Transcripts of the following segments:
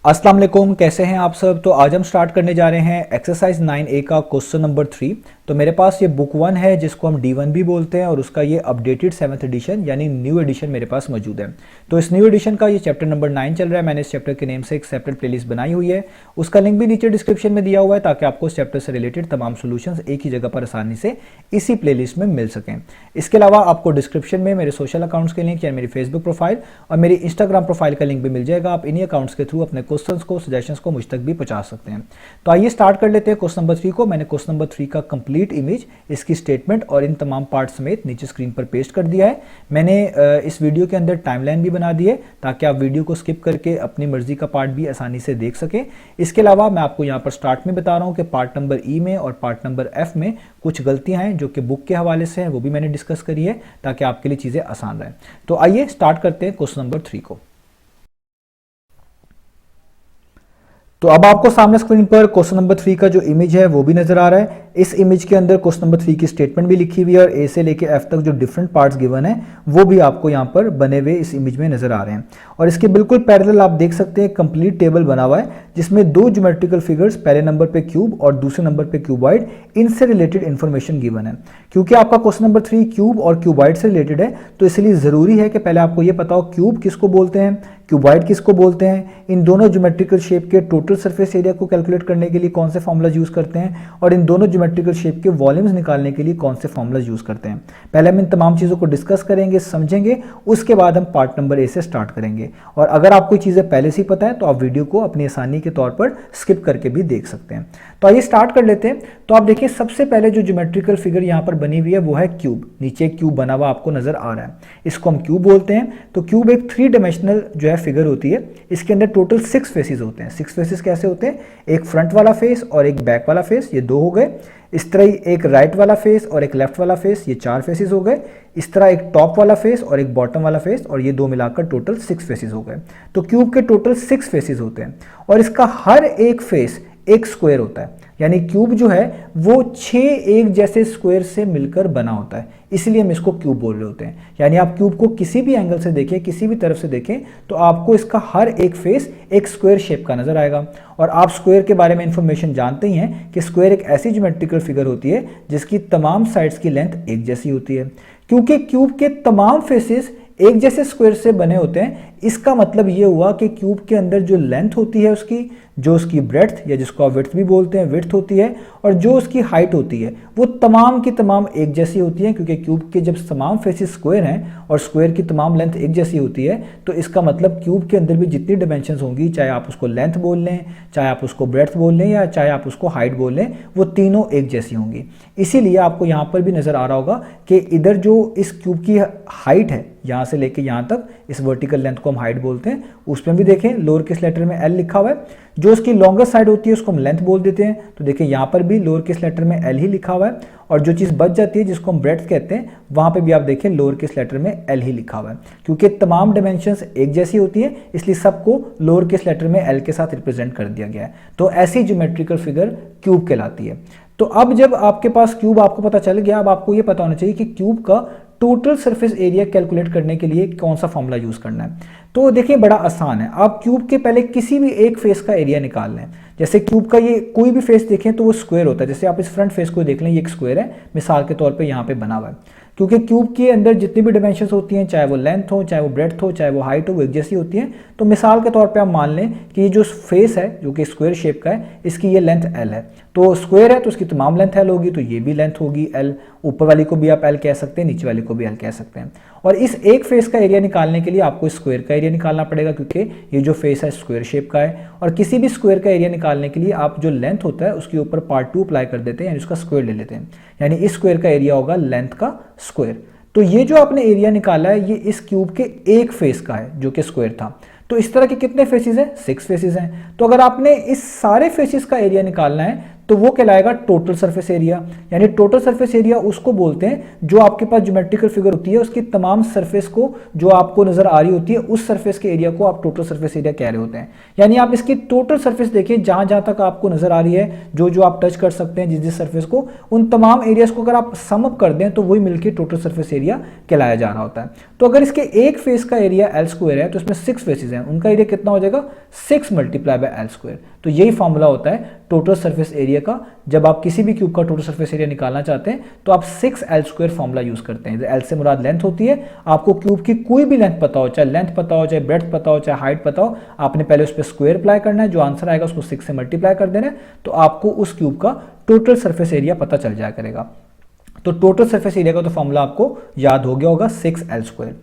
अस्सलाम वालेकुम, कैसे हैं आप सब। तो आज हम स्टार्ट करने जा रहे हैं एक्सरसाइज 9A का क्वेश्चन नंबर 3। तो मेरे पास ये बुक 1 है जिसको हम D1 भी बोलते हैं और उसका ये अपडेटेड 7th एडिशन यानी न्यू एडिशन मेरे पास मौजूद है। तो इस न्यू एडिशन का ये चैप्टर नंबर 9 चल रहा है। मैंने इस चैप्टर के नेम से एक सेपरेट प्लेलिस्ट बनाई हुई है, उसका लिंक भी नीचे डिस्क्रिप्शन में दिया हुआ है ताकि आपको इस चैप्टर से रिलेटेड तमाम सोल्यूशंस एक ही जगह पर आसानी से इसी प्लेलिस्ट में मिल सकें। इसके अलावा आपको डिस्क्रिप्शन में मेरे सोशल अकाउंट्स के लिंक यानी मेरी फेसबुक प्रोफाइल और मेरी इंस्टाग्राम प्रोफाइल का लिंक भी मिल जाएगा। आप इन्हीं अकाउंट्स के थ्रू अपने क्वेश्चंस को, सजेशंस को मुझ तक भी पहुंचा सकते हैं। तो आइए स्टार्ट कर लेते हैं क्वेश्चन नंबर 3 को। मैंने क्वेश्चन नंबर 3 का कंप्लीट इमेज, इसकी स्टेटमेंट और इन तमाम पार्ट समेत नीचे स्क्रीन पर पेस्ट कर दिया है। मैंने इस वीडियो के अंदर टाइमलाइन भी बना दी है ताकि आप वीडियो को स्किप करके अपनी मर्जी का पार्ट भी आसानी से देख सकें। इसके अलावा मैं आपको यहाँ पर स्टार्ट में बता रहा हूँ कि पार्ट नंबर ई में और पार्ट नंबर एफ में कुछ गलतियां हैं जो कि बुक के हवाले से हैं, वो भी मैंने डिस्कस करी है ताकि आपके लिए चीजें आसान रहें। तो आइए स्टार्ट करते हैं क्वेश्चन नंबर 3 को। तो अब आपको सामने स्क्रीन पर क्वेश्चन नंबर 3 का जो इमेज है वो भी नजर आ रहा है। इस इमेज के अंदर क्वेश्चन नंबर 3 की स्टेटमेंट भी लिखी हुई है और ए से लेके एफ तक जो डिफरेंट पार्ट्स गिवन है वो भी आपको यहाँ पर बने हुए इस इमेज में नजर आ रहे हैं। और इसके बिल्कुल पैरेलल आप देख सकते हैं कंप्लीट टेबल बना हुआ है जिसमें दो ज्योमेट्रिकल फिगर्स, पहले नंबर पे क्यूब और दूसरे नंबर पे क्यूबॉइड, इनसे रिलेटेड इंफॉर्मेशन गिवन है। क्योंकि आपका क्वेश्चन नंबर 3 क्यूब और क्यूबॉइड से रिलेटेड है तो इसलिए जरूरी है कि पहले आपको ये पता हो क्यूब किसको बोलते हैं, क्यूबॉइड किसको बोलते हैं, इन दोनों ज्योमेट्रिकल शेप के टोटल सरफेस एरिया को कैलकुलेट करने के लिए कौन से फॉर्मूलाज यूज करते हैं और इन दोनों ज्योमेट्रिकल शेप के वॉल्यूम्स निकालने के लिए कौन से फॉर्मूलाज यूज करते हैं। पहले हम इन तमाम चीजों को डिस्कस करेंगे, समझेंगे, उसके बाद हम पार्ट नंबर ए से स्टार्ट करेंगे। और अगर आपको चीजें पहले से ही पता है तो आप वीडियो को अपनी आसानी के तौर पर स्किप करके भी देख सकते हैं। तो आइए स्टार्ट कर लेते हैं। तो आप देखिए सबसे पहले जो ज्योमेट्रिकल फिगर यहाँ पर बनी हुई है वो है क्यूब। नीचे एक क्यूब बना हुआ आपको नजर आ रहा है, इसको हम क्यूब बोलते हैं। तो क्यूब एक 3 डायमेंशनल जो है फिगर होती है। इसके अंदर टोटल 6 फेसेस होते हैं। 6 फेसेस कैसे होते हैं, एक फ्रंट वाला फेस और एक बैक वाला फेस, ये 2 हो गए। इस तरह ही एक राइट वाला फेस और एक लेफ्ट वाला फेस, ये 4 फेसेस हो गए। इस तरह एक टॉप वाला फेस और एक बॉटम वाला फेस और ये 2 मिलाकर टोटल 6 फेसेस हो गए। तो क्यूब के टोटल 6 फेसेस होते हैं और इसका हर एक फेस एक स्क्वायर होता है। यानी क्यूब जो है वो 6 एक जैसे स्क्वायर से मिलकर बना होता है, इसलिए हम इसको क्यूब बोल रहे होते हैं। यानी आप क्यूब को किसी भी एंगल से देखें, किसी भी तरफ से देखें तो आपको इसका हर एक फेस एक स्क्वायर शेप का नजर आएगा। और आप स्क्वायर के बारे में इंफॉर्मेशन जानते ही हैं कि स्क्वायर एक ऐसी ज्योमेट्रिकल फिगर होती है जिसकी तमाम साइड्स की लेंथ एक जैसी होती है। क्योंकि क्यूब के तमाम फेसेस एक जैसे स्क्वायर से बने होते हैं, इसका मतलब यह हुआ कि क्यूब के अंदर जो लेंथ होती है उसकी, जो उसकी ब्रेड्थ या जिसको आप विड्थ भी बोलते हैं, विड्थ होती है, और जो उसकी हाइट होती है वो तमाम की तमाम एक जैसी होती है। क्योंकि क्यूब के जब तमाम फेसेस स्क्वायर हैं और स्क्वायर की तमाम लेंथ एक जैसी होती है तो इसका मतलब क्यूब के अंदर भी जितनी डायमेंशंस होंगी, चाहे आप उसको लेंथ बोल लें, चाहे आप उसको ब्रेड्थ बोल लें या चाहे आप उसको हाइट बोल लें, वो तीनों एक जैसी होंगी। इसीलिए आपको यहाँ पर भी नजर आ रहा होगा कि इधर जो इस क्यूब की हाइट है यहाँ से लेके यहाँ तक, इस वर्टिकल लेंथ को हम हाइट बोलते हैं, उसमें भी देखें लोअर केस लेटर में एल लिखा हुआ है। जो उसकी लॉन्गर साइड होती है उसको हम लेंथ बोल देते हैं। तो देखिए यहाँ पर भी लोअर केस लेटर में एल ही लिखा हुआ है और जो चीज़ बच जाती है जिसको हम ब्रेड्थ कहते हैं वहाँ पे भी आप देखें लोअर केस लेटर में एल ही लिखा हुआ है। क्योंकि तमाम डायमेंशंस एक जैसी होती है इसलिए सबको लोअर केस लेटर में एल के साथ रिप्रेजेंट कर दिया गया है। तो ऐसी ज्योमेट्रिकल फिगर क्यूब कहलाती है। तो अब जब आपके पास क्यूब आपको पता चल गया, अब आपको ये पता होना चाहिए कि क्यूब का टोटल सरफेस एरिया कैलकुलेट करने के लिए कौन सा फॉर्मूला यूज करना है। तो देखिए बड़ा आसान है। आप क्यूब के पहले किसी भी एक फेस का एरिया निकाल लें। जैसे क्यूब का ये कोई भी फेस देखें तो वो स्क्वायर होता है। जैसे आप इस फ्रंट फेस को देख लें, ये एक स्क्वायर है, मिसाल के तौर पे यहाँ पे बना हुआ है। क्योंकि क्यूब के अंदर जितनी भी डायमेंशंस होती हैं, चाहे वो लेंथ हो, चाहे वो ब्रेड्थ हो, चाहे वो हाइट हो, वो एक जैसी होती है। तो मिसाल के तौर पे आप मान लें कि ये जो फेस है जो कि स्क्वायर शेप का है, इसकी ये लेंथ एल है। तो स्क्वायर है तो उसकी तमाम लेंथ एल होगी, तो ये भी लेंथ होगी एल। ऊपर वाली को भी आप एल कह सकते हैं, नीचे वाली को भी एल कह सकते हैं। और इस एक फेस का एरिया निकालने के लिए आपको स्क्वायर का एरिया निकालना पड़ेगा क्योंकि ये जो फेस है स्क्वायर शेप का है। और किसी भी स्क्वायर का एरिया निकालने के लिए आप जो लेंथ होता है उसके ऊपर पार्ट 2 अप्लाई कर देते हैं, यानी उसका स्क्वायर ले लेते हैं। यानी इस स्क्वायर का एरिया होगा लेंथ का स्क्वायर। तो ये जो आपने एरिया निकाला है ये इस क्यूब के एक फेस का है जो कि स्क्वायर था। तो इस तरह के कितने फेसेस हैं, 6 फेसेस हैं। तो अगर आपने इस सारे फेसेस का एरिया निकालना है तो वो कहलाएगा टोटल सरफेस एरिया। यानी टोटल सरफेस एरिया उसको बोलते हैं जो आपके पास ज्योमेट्रिकल फिगर होती है उसकी तमाम सरफेस को जो आपको नजर आ रही होती है उस सरफेस के एरिया को आप टोटल सरफेस एरिया कह रहे होते हैं। यानी आप इसकी टोटल सरफेस देखिए, जहां जहां तक आपको नजर आ रही है, जो जो आप टच कर सकते हैं जिस जिस सरफेस को, उन तमाम एरियाज को अगर आप सम अप कर दें तो वही मिलकर टोटल सरफेस एरिया कहलाया जा रहा होता है। तो अगर इसके एक फेस का एरिया एल स्क्वायर है तो इसमें 6 फेसेस हैं, उनका एरिया कितना हो जाएगा 6 मल्टीप्लाई बाय एल स्क्वायर। तो यही फॉर्मूला होता है टोटल सरफेस एरिया का। जब आप किसी भी क्यूब का टोटल सरफेस एरिया निकालना चाहते हैं तो आप 6 एल स्क्वायर फॉर्मूला यूज करते हैं। एल से मुराद लेंथ होती है। आपको क्यूब की कोई भी लेंथ पता हो, चाहे लेंथ पता हो, चाहे ब्रेड्थ पता हो, चाहे हाइट पता हो, आपने पहले उस पर स्क्वायर अप्लाई करना है, जो आंसर आएगा उसको 6 से मल्टीप्लाई कर देना है, तो आपको उस क्यूब का टोटल सरफेस एरिया पता चल जाया करेगा। तो टोटल सरफेस एरिया का तो फॉर्मूला आपको याद हो गया होगा 6 एल स्क्वायर।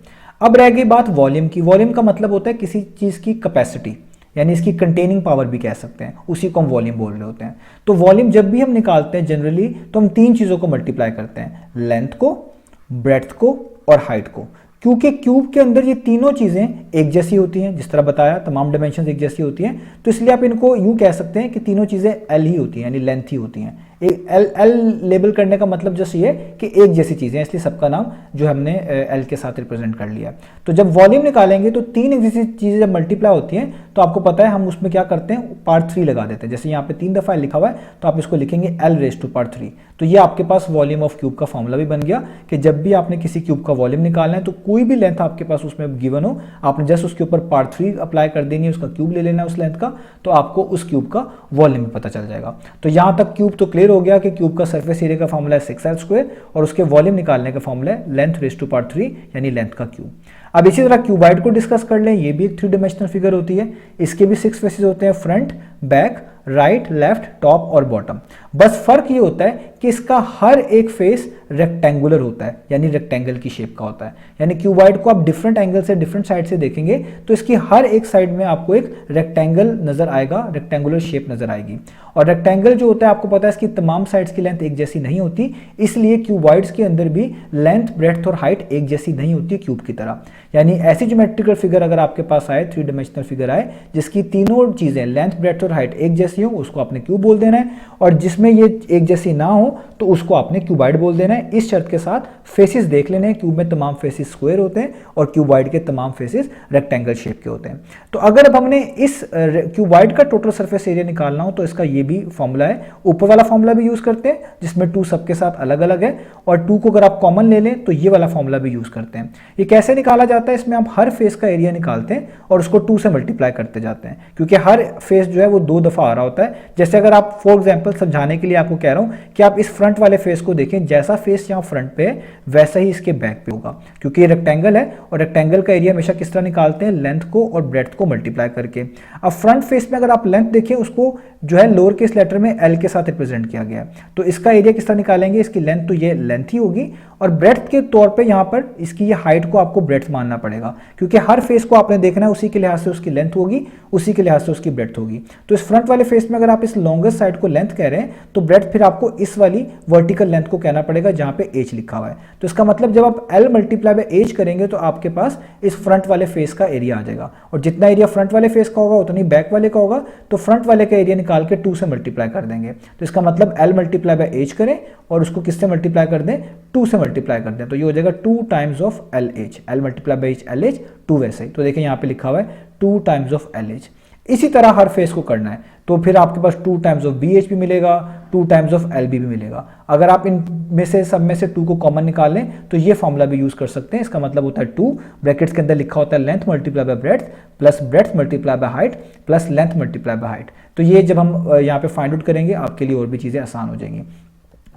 अब रह गई बात वॉल्यूम की। वॉल्यूम का मतलब होता है किसी चीज की कैपेसिटी, यानी इसकी कंटेनिंग पावर भी कह सकते हैं, उसी को हम वॉल्यूम बोल रहे होते हैं। तो वॉल्यूम जब भी हम निकालते हैं जनरली तो हम 3 चीजों को मल्टीप्लाई करते हैं, लेंथ को, ब्रेड्थ को और हाइट को। क्योंकि क्यूब के अंदर ये तीनों चीजें एक जैसी होती हैं, जिस तरह बताया तमाम डायमेंशन एक जैसी होती हैं, तो इसलिए आप इनको यूं कह सकते हैं कि तीनों चीजें एल ही होती हैं, यानी लेंथ ही होती हैं। एल लेबल करने का मतलब जस्ट ये कि एक जैसी चीजें, इसलिए सबका नाम जो हमने एल के साथ रिप्रेजेंट कर लिया। तो जब वॉल्यूम निकालेंगे तो 3 एक जैसी चीजें जब मल्टीप्लाई होती हैं तो आपको पता है हम उसमें क्या करते हैं, पार्ट 3 लगा देते हैं। जैसे यहाँ पे 3 दफा लिखा हुआ है तो आप इसको लिखेंगे एल रेज टू पार्ट 3। तो ये आपके पास वॉल्यूम ऑफ क्यूब का फॉर्मूला भी बन गया कि जब भी आपने किसी क्यूब का वॉल्यूम निकालना है तो कोई भी लेंथ आपके पास उसमें गिवन हो, आपने जस्ट उसके ऊपर पार्ट 3 अप्लाई कर देनी है, उसका क्यूब ले लेना है उस लेंथ का, तो आपको उस क्यूब का वॉल्यूम पता चल जाएगा। तो यहां तक क्यूब तो क्लियर हो गया कि क्यूब का सरफेस एरिया का फॉर्मूला है 6 एल स्क्वायर और उसके वॉल्यूम निकालने का फॉर्मूला है लेंथ रेज टू पार्ट 3, यानी लेंथ का क्यूब। अब इसी तरह क्यूबाइड को डिस्कस कर लें। ये भी एक 3 डायमेंशनल फिगर होती है। इसके भी 6 फेसेस होते हैं, front, back, right, left, top और बॉटम। बस फर्क ये होता है कि इसका हर एक फेस रेक्टेंगुलर होता है, यानी रेक्टेंगल की शेप का होता है। यानी क्यूबाइड को आप डिफरेंट एंगल से, डिफरेंट साइड से देखेंगे तो इसकी हर एक साइड में आपको एक रेक्टेंगल नजर आएगा, रेक्टेंगुलर शेप नजर आएगी। और रेक्टेंगल जो होता है आपको पता है इसकी तमाम साइड्स की लेंथ एक जैसी नहीं होती, इसलिए क्यूबाइड्स के अंदर भी लेंथ, ब्रेड्थ और हाइट एक जैसी नहीं होती क्यूब की तरह। यानी ऐसी ज्योमेट्रिकल फिगर अगर आपके पास आए, 3 डायमेंशनल फिगर आए जिसकी तीनों चीजें लेंथ, ब्रेड्थ और हाइट एक जैसी हो, उसको आपने क्यूब बोल देना है। और जिसमें ये एक जैसी ना हो तो उसको आपने क्यूबाइड बोल देना है। इस शर्त के साथ फेसेस देख लेने हैं, क्यूब में तमाम फेसेस स्क्वायर होते हैं और क्यूबाइड के तमाम फेसेस रेक्टेंगल शेप के होते हैं। तो अगर अब हमने इस क्यूबाइड का टोटल सरफेस एरिया निकालना हो तो इसका ये भी फॉर्मूला है। ऊपर वाला फॉर्मूला भी यूज करते हैं जिसमें 2 सबके साथ अलग अलग है, और 2 को अगर आप कॉमन ले लें तो ये वाला फॉर्मूला भी यूज करते हैं। ये कैसे निकाला जाता है, इसमें आप हर फेस का एरिया निकालते हैं और उसको 2 से मल्टीप्लाई करते जाते हैं, क्योंकि हर फेस जो है वो 2 दफा आ रहा होता है। जैसे अगर आप फॉर एग्जांपल समझाने के लिए आपको कह रहा हूं कि आप इस फ्रंट वाले फेस को देखें, जैसा फेस यहां फ्रंट पे है वैसा ही इसके बैक पे होगा, क्योंकि ये रेक्टेंगल है और रेक्टेंगल का एरिया हमेशा किस तरह निकालते हैं, लेंथ को और ब्रेड्थ को मल्टीप्लाई करके। अब फ्रंट फेस में अगर आप लेंथ देखें उसको जो है लोअर केस लेटर में एल के साथ रिप्रेजेंट किया गया है, तो इसका एरिया किस तरह निकालेंगे, इसकी लेंथ तो ये लेंथ ही होगी और ब्रेड्थ के तौर पे यहां पर इसकी ये हाइट को आपको ब्रेड्थ मानना पड़ेगा, क्योंकि हर फेस को आपने देखना है उसी के लिहाज से उसकी लेंथ होगी, उसी के लिहाज से उसकी ब्रेड्थ होगी। तो इस फ्रंट वाले फेस में अगर आप इस लॉन्गेस्ट साइड को लेंथ कह रहे हैं तो ब्रेड्थ फिर आपको इस वाली वर्टिकल लेंथ को कहना पड़ेगा जहां पे एच लिखा हुआ है। तो इसका मतलब जब आप एल मल्टीप्लाई बाय एच करेंगे तो आपके पास इस फ्रंट वाले फेस का एरिया आ जाएगा, और जितना एरिया फ्रंट वाले फेस का होगा उतना ही बैक वाले का होगा, तो फ्रंट वाले का एरिया निकाल के 2 से मल्टीप्लाई कर देंगे। तो इसका मतलब एल मल्टीप्लाई बाय एच करें और उसको किससे मल्टीप्लाई कर दें, 2 से मल्टीप्लाई कर दें, तो ये हो जाएगा 2 times of L H, L multiply by H L H 2 वैसे ही। तो देखिए यहाँ पे लिखा हुआ है 2 टाइम्स ऑफ एल एच। इसी तरह हर फेस को करना है, तो फिर आपके पास 2 टाइम्स ऑफ बी एच भी मिलेगा, 2 टाइम्स ऑफ एल बी भी मिलेगा। अगर आप इन में से सब में से 2 को कॉमन निकाल लें तो ये फॉर्मूला भी यूज कर सकते हैं। इसका मतलब होता है 2 ब्रैकेट्स के अंदर लिखा होता है length multiply by breadth plus breadth multiply by height plus length multiply by height. तो ये जब हम यहाँ पे फाइंड आउट करेंगे आपके लिए और भी चीजें आसान हो जाएंगी।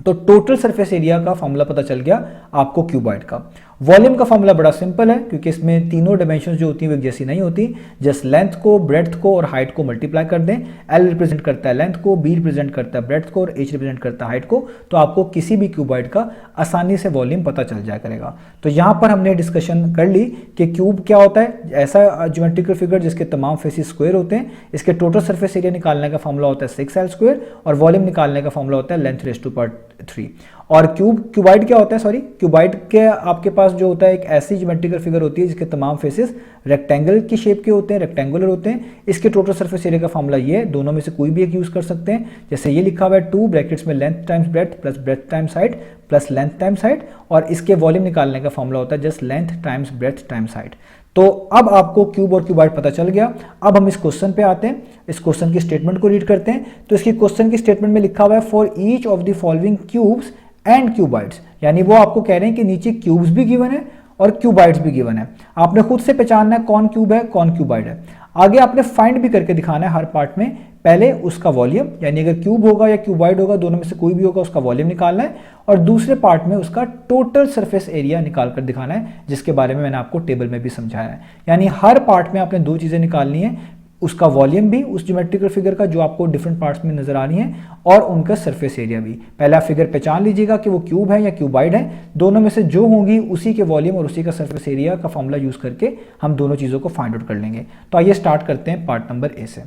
तो टोटल सरफेस एरिया का फॉर्मूला पता चल गया आपको क्यूबाइड का। वॉल्यूम का फॉर्मूला बड़ा सिंपल है, क्योंकि इसमें तीनों डायमेंशंस जो होती हैं वो एक जैसी नहीं होती। जस्ट लेंथ को, ब्रेड्थ को और हाइट को मल्टीप्लाई कर दें। एल रिप्रेजेंट करता है लेंथ को, बी रिप्रेजेंट करता है ब्रेड्थ को और एच रिप्रेजेंट करता है हाइट को, तो आपको किसी भी क्यूबाइड का आसानी से वॉल्यूम पता चल जाया करेगा। तो यहाँ पर हमने डिस्कशन कर ली कि क्यूब क्या होता है, ऐसा ज्योमेट्रिकल फिगर जिसके तमाम फेसेस स्क्वायर होते हैं। इसके टोटल सरफेस एरिया निकालने का फॉर्मूला होता है 6 एल स्क्वायर और वॉल्यूम निकालने का फॉर्मूला होता है लेंथ रेज टू पार्ट 3। और क्यूबाइड क्या होता है, सॉरी, क्यूबाइड के आपके पास जो होता है एक ऐसी ज्योमेट्रिकल फिगर होती है जिसके तमाम फेसेस रेक्टेंगल की शेप के होते हैं, रेक्टेंगुलर होते हैं। इसके टोटल सरफेस एरिया का फॉर्मूला ये है, दोनों में से कोई भी एक यूज कर सकते हैं। जैसे ये लिखा हुआ है 2 ब्रैकेट्स में length times breadth plus breadth times height plus length times height, और इसके वॉल्यूम निकालने का फॉर्मूला होता है just length times breadth times height. तो अब आपको क्यूब और क्यूबाइड पता चल गया। अब हम इस क्वेश्चन पे आते हैं, इस क्वेश्चन की स्टेटमेंट को रीड करते हैं। तो इसकी क्वेश्चन की स्टेटमेंट में लिखा हुआ है for each of the following cubes and cuboids, यानी वो आपको कह रहे हैं कि नीचे क्यूब्स भी गिवन है और क्यूबाइड्स भी गिवन है। आपने खुद से पहचानना है कौन क्यूब है कौन क्यूबाइड है। आगे आपने फाइंड भी करके दिखाना है हर पार्ट में, पहले उसका वॉल्यूम, यानी अगर क्यूब होगा या क्यूबाइड होगा दोनों में से कोई भी होगा उसका वॉल्यूम निकालना है, और दूसरे पार्ट में उसका टोटल सरफेस एरिया निकाल कर दिखाना है, जिसके बारे में मैंने आपको टेबल में भी समझाया है। यानी हर पार्ट में आपने दो चीजें निकालनी है, उसका वॉल्यूम भी उस ज्योमेट्रिकल फिगर का जो आपको डिफरेंट पार्ट्स में नजर आ रही है, और उनका सरफेस एरिया भी। पहले आप फिगर पहचान लीजिएगा कि वो क्यूब है या क्यूबाइड है, दोनों में से जो होंगी उसी के वॉल्यूम और उसी का सरफेस एरिया का फॉर्मूला यूज करके हम दोनों चीजों को फाइंड आउट कर लेंगे। तो आइए स्टार्ट करते हैं पार्ट नंबर ए से।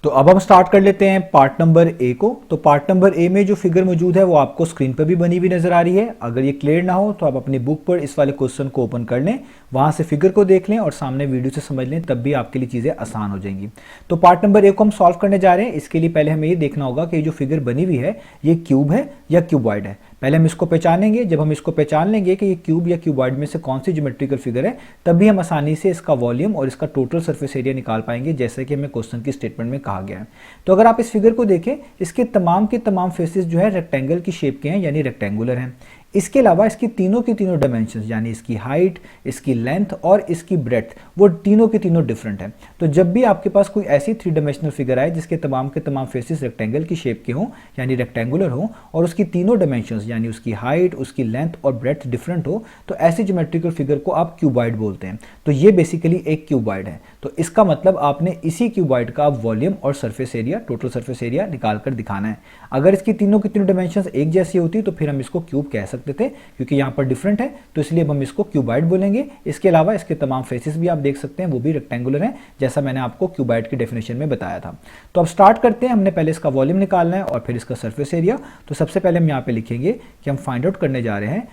तो अब हम स्टार्ट कर लेते हैं पार्ट नंबर ए को। तो पार्ट नंबर ए में जो फिगर मौजूद है वो आपको स्क्रीन पर भी बनी हुई नजर आ रही है। अगर ये क्लियर ना हो तो आप अपनी बुक पर इस वाले क्वेश्चन को ओपन कर लें, वहां से फिगर को देख लें और सामने वीडियो से समझ लें, तब भी आपके लिए चीजें आसान हो जाएंगी। तो पार्ट नंबर ए को हम सॉल्व करने जा रहे हैं। इसके लिए पहले हमें ये देखना होगा कि जो फिगर बनी हुई है ये क्यूब है या क्यूबॉइड है। पहले हम इसको पहचानेंगे। जब हम इसको पहचान लेंगे कि ये क्यूब या क्यूबॉइड में से कौन सी ज्योमेट्रिकल फिगर है, तभी हम आसानी से इसका वॉल्यूम और इसका टोटल सरफेस एरिया निकाल पाएंगे, जैसे कि हमें क्वेश्चन की स्टेटमेंट में कहा गया है। तो अगर आप इस फिगर को देखें, इसके तमाम के तमाम फेसेस जो है रेक्टेंगल की शेप के हैं, यानी रेक्टेंगुलर हैं। इसके अलावा इसकी तीनों की तीनों डायमेंशंस, यानी इसकी हाइट, इसकी लेंथ और इसकी ब्रेड्थ, वो तीनों के तीनों डिफरेंट हैं। तो जब भी आपके पास कोई ऐसी 3 डायमेंशनल फिगर आए जिसके तमाम के तमाम फेसेस रेक्टेंगल की शेप के हों, यानी रेक्टेंगुलर हों, और उसकी तीनों डायमेंशंस यानी उसकी हाइट, उसकी लेंथ और ब्रेड्थ डिफरेंट हो, तो ऐसी ज्योमेट्रिकल फिगर को आप क्यूबॉइड बोलते हैं। तो ये बेसिकली एक क्यूबॉइड है। तो इसका मतलब आपने इसी क्यूबॉइड का वॉल्यूम और surface area, total surface area निकाल कर दिखाना है। अगर इसकी तीनों की तीनों डायमेंशंस एक जैसी होती तो फिर हम इसको क्यूब कह सकते थे, क्योंकि यहाँ पर डिफरेंट है, तो इसलिए हम इसको क्यूबॉइड बोलेंगे। इसके अलावा इसके तमाम फेसेस भी आप देख सकते हैं, वो भी रेक्टेंगुलर हैं, जैसा मैंने आपको क्यूबॉइड की डेफिनेशन में बताया था। तो अब स्टार्ट करते हैं। हमने पहले इसका वॉल्यूम निकालना है और फिर इसका सरफेस एरिया। तो सबसे पहले हम यहाँ पे लिखेंगे कि हम फाइंड आउट करने जा रहे हैं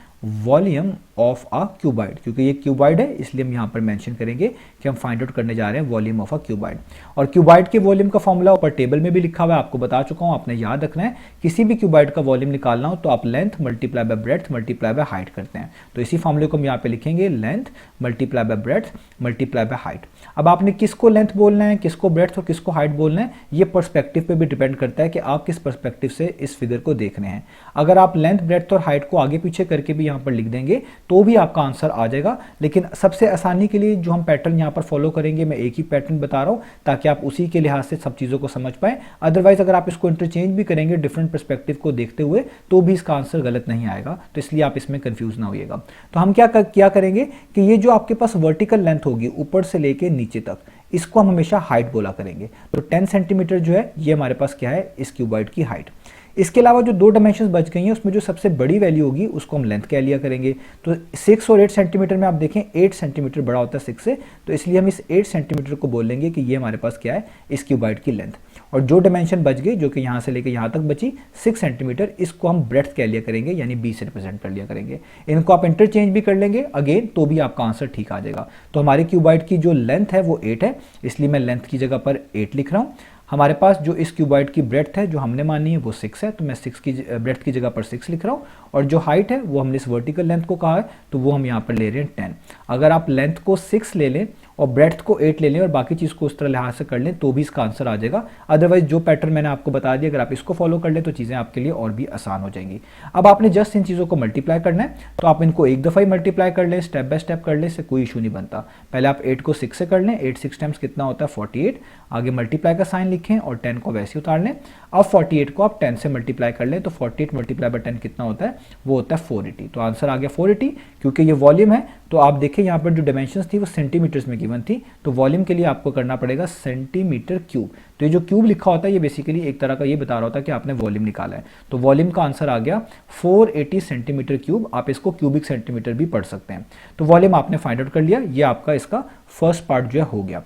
वॉल्यूम ऑफ अ क्यूबॉइड, क्योंकि ये क्यूबॉइड है इसलिए हम यहाँ पर मेंशन करेंगे कि हम फाइंड आउट करने जा रहे हैं वॉल्यूम ऑफ अ क्यूबॉइड। और क्यूबॉइड के वॉल्यूम का फॉर्मूला ऊपर टेबल में भी लिखा हुआ है, आपको बता चुका हूँ, आपने याद रखना है। किसी भी क्यूबॉइड का वॉल्यूम निकालना हो तो आप length multiply by breadth multiply by height करते हैं। तो इसी फॉर्मूले को हम यहाँ पे लिखेंगे, length multiply by breadth multiply by height. अब आपने किसको लेंथ बोलना है, किसको ब्रेड्थ और किसको हाइट बोलना है, ये पर्सपेक्टिव पे भी डिपेंड करता है कि आप किस पर्सपेक्टिव से इस फिगर को देख रहे हैं। अगर आप लेंथ, ब्रेड्थ और हाइट को आगे पीछे करके भी यहाँ पर लिख देंगे तो भी आपका आंसर आ जाएगा। लेकिन सबसे आसानी के लिए जो हम पैटर्न यहाँ पर फॉलो करेंगे, मैं एक ही पैटर्न बता रहा हूँ ताकि आप उसी के लिहाज से सब चीज़ों को समझ पाएं। अदरवाइज अगर आप इसको इंटरचेंज भी करेंगे डिफरेंट पर्सपेक्टिव को देखते हुए तो भी इसका आंसर गलत नहीं आएगा, तो इसलिए आप इसमें कंफ्यूज ना होइएगा। तो हम क्या करेंगे कि ये जो आपके पास वर्टिकल लेंथ होगी ऊपर से लेके नीचे तक, इसको हम हमेशा हाइट बोला करेंगे। तो 10 सेंटीमीटर जो है ये हमारे पास क्या है, इस क्यूबॉइड की हाइट। इसके अलावा जो 2 डायमेंशंस बच गई हैं उसमें जो सबसे बड़ी वैल्यू होगी उसको हम लेंथ कह लिया करेंगे। तो 6 और 8 सेंटीमीटर में आप देखें 8 सेंटीमीटर बड़ा होता है 6 से, तो इसलिए हम इस 8 सेंटीमीटर को बोल लेंगे कि ये हमारे पास क्या है, इस क्यूबॉइड की लेंथ। और जो डायमेंशन बच गई जो कि यहाँ से लेकर यहाँ तक बची 6 सेंटीमीटर, इसको हम ब्रेड्थ कह लिया करेंगे, यानी 20 से रिप्रेजेंट कर लिया करेंगे। इनको आप इंटरचेंज भी कर लेंगे अगेन तो भी आपका आंसर ठीक आ जाएगा। तो हमारे क्यूबॉइड की जो लेंथ है वो 8 है, इसलिए मैं लेंथ की जगह पर 8 लिख रहा हूँ। हमारे पास जो इस क्यूबॉइड की ब्रेड्थ है जो हमने मानी है वो 6 है, तो मैं 6 की ब्रेड्थ की जगह पर 6 लिख रहा हूँ। और जो हाइट है वो हमने इस वर्टिकल लेंथ को कहा है, तो वो हम यहाँ पर ले रहे हैं 10। अगर आप लेंथ को 6 ले लें और ब्रेड्थ को 8 ले लें और बाकी चीज़ को उस तरह लिहाज से कर लें तो भी इसका आंसर आ जाएगा। अदरवाइज जो पैटर्न मैंने आपको बता दिया अगर आप इसको फॉलो कर लें तो चीज़ें आपके लिए और भी आसान हो जाएंगी। अब आपने जस्ट इन चीज़ों को मल्टीप्लाई करना है, तो आप इनको एक दफ़ा ही मल्टीप्लाई कर लें, स्टेप बाय स्टेप कर लें, इससे कोई इशू नहीं बनता। पहले आप 8 को 6 से कर लें, 8 6 टाइम्स कितना होता है 48, आगे मल्टीप्लाई का साइन लिखें और 10 को वैसे उतार लें। अब 48 को आप 10 से मल्टीप्लाई कर लें, तो 48 मल्टीप्लाई बाय 10 कितना होता है, वो होता है 480। तो आंसर आ गया 480। क्योंकि ये वॉल्यूम है तो आप देखिए यहाँ पर जो डायमेंशंस थी वो सेंटीमीटर्स में गिवन थी, तो वॉल्यूम के लिए आपको करना पड़ेगा सेंटीमीटर क्यूब। तो ये जो क्यूब लिखा होता है ये बेसिकली एक तरह का ये बता रहा होता है कि आपने वॉल्यूम निकाला है। तो वॉल्यूम का आंसर आ गया 480 सेंटीमीटर क्यूब। आप इसको क्यूबिक सेंटीमीटर भी पढ़ सकते हैं। तो वॉल्यूम आपने फाइंड आउट कर लिया, ये आपका इसका फर्स्ट पार्ट जो है हो गया।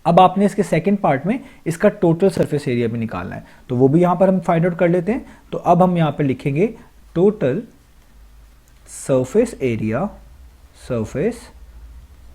अब आपने इसके सेकंड पार्ट में इसका टोटल सरफेस एरिया भी निकालना है, तो वो भी यहाँ पर हम फाइंड आउट कर लेते हैं। तो अब हम यहाँ पर लिखेंगे total surface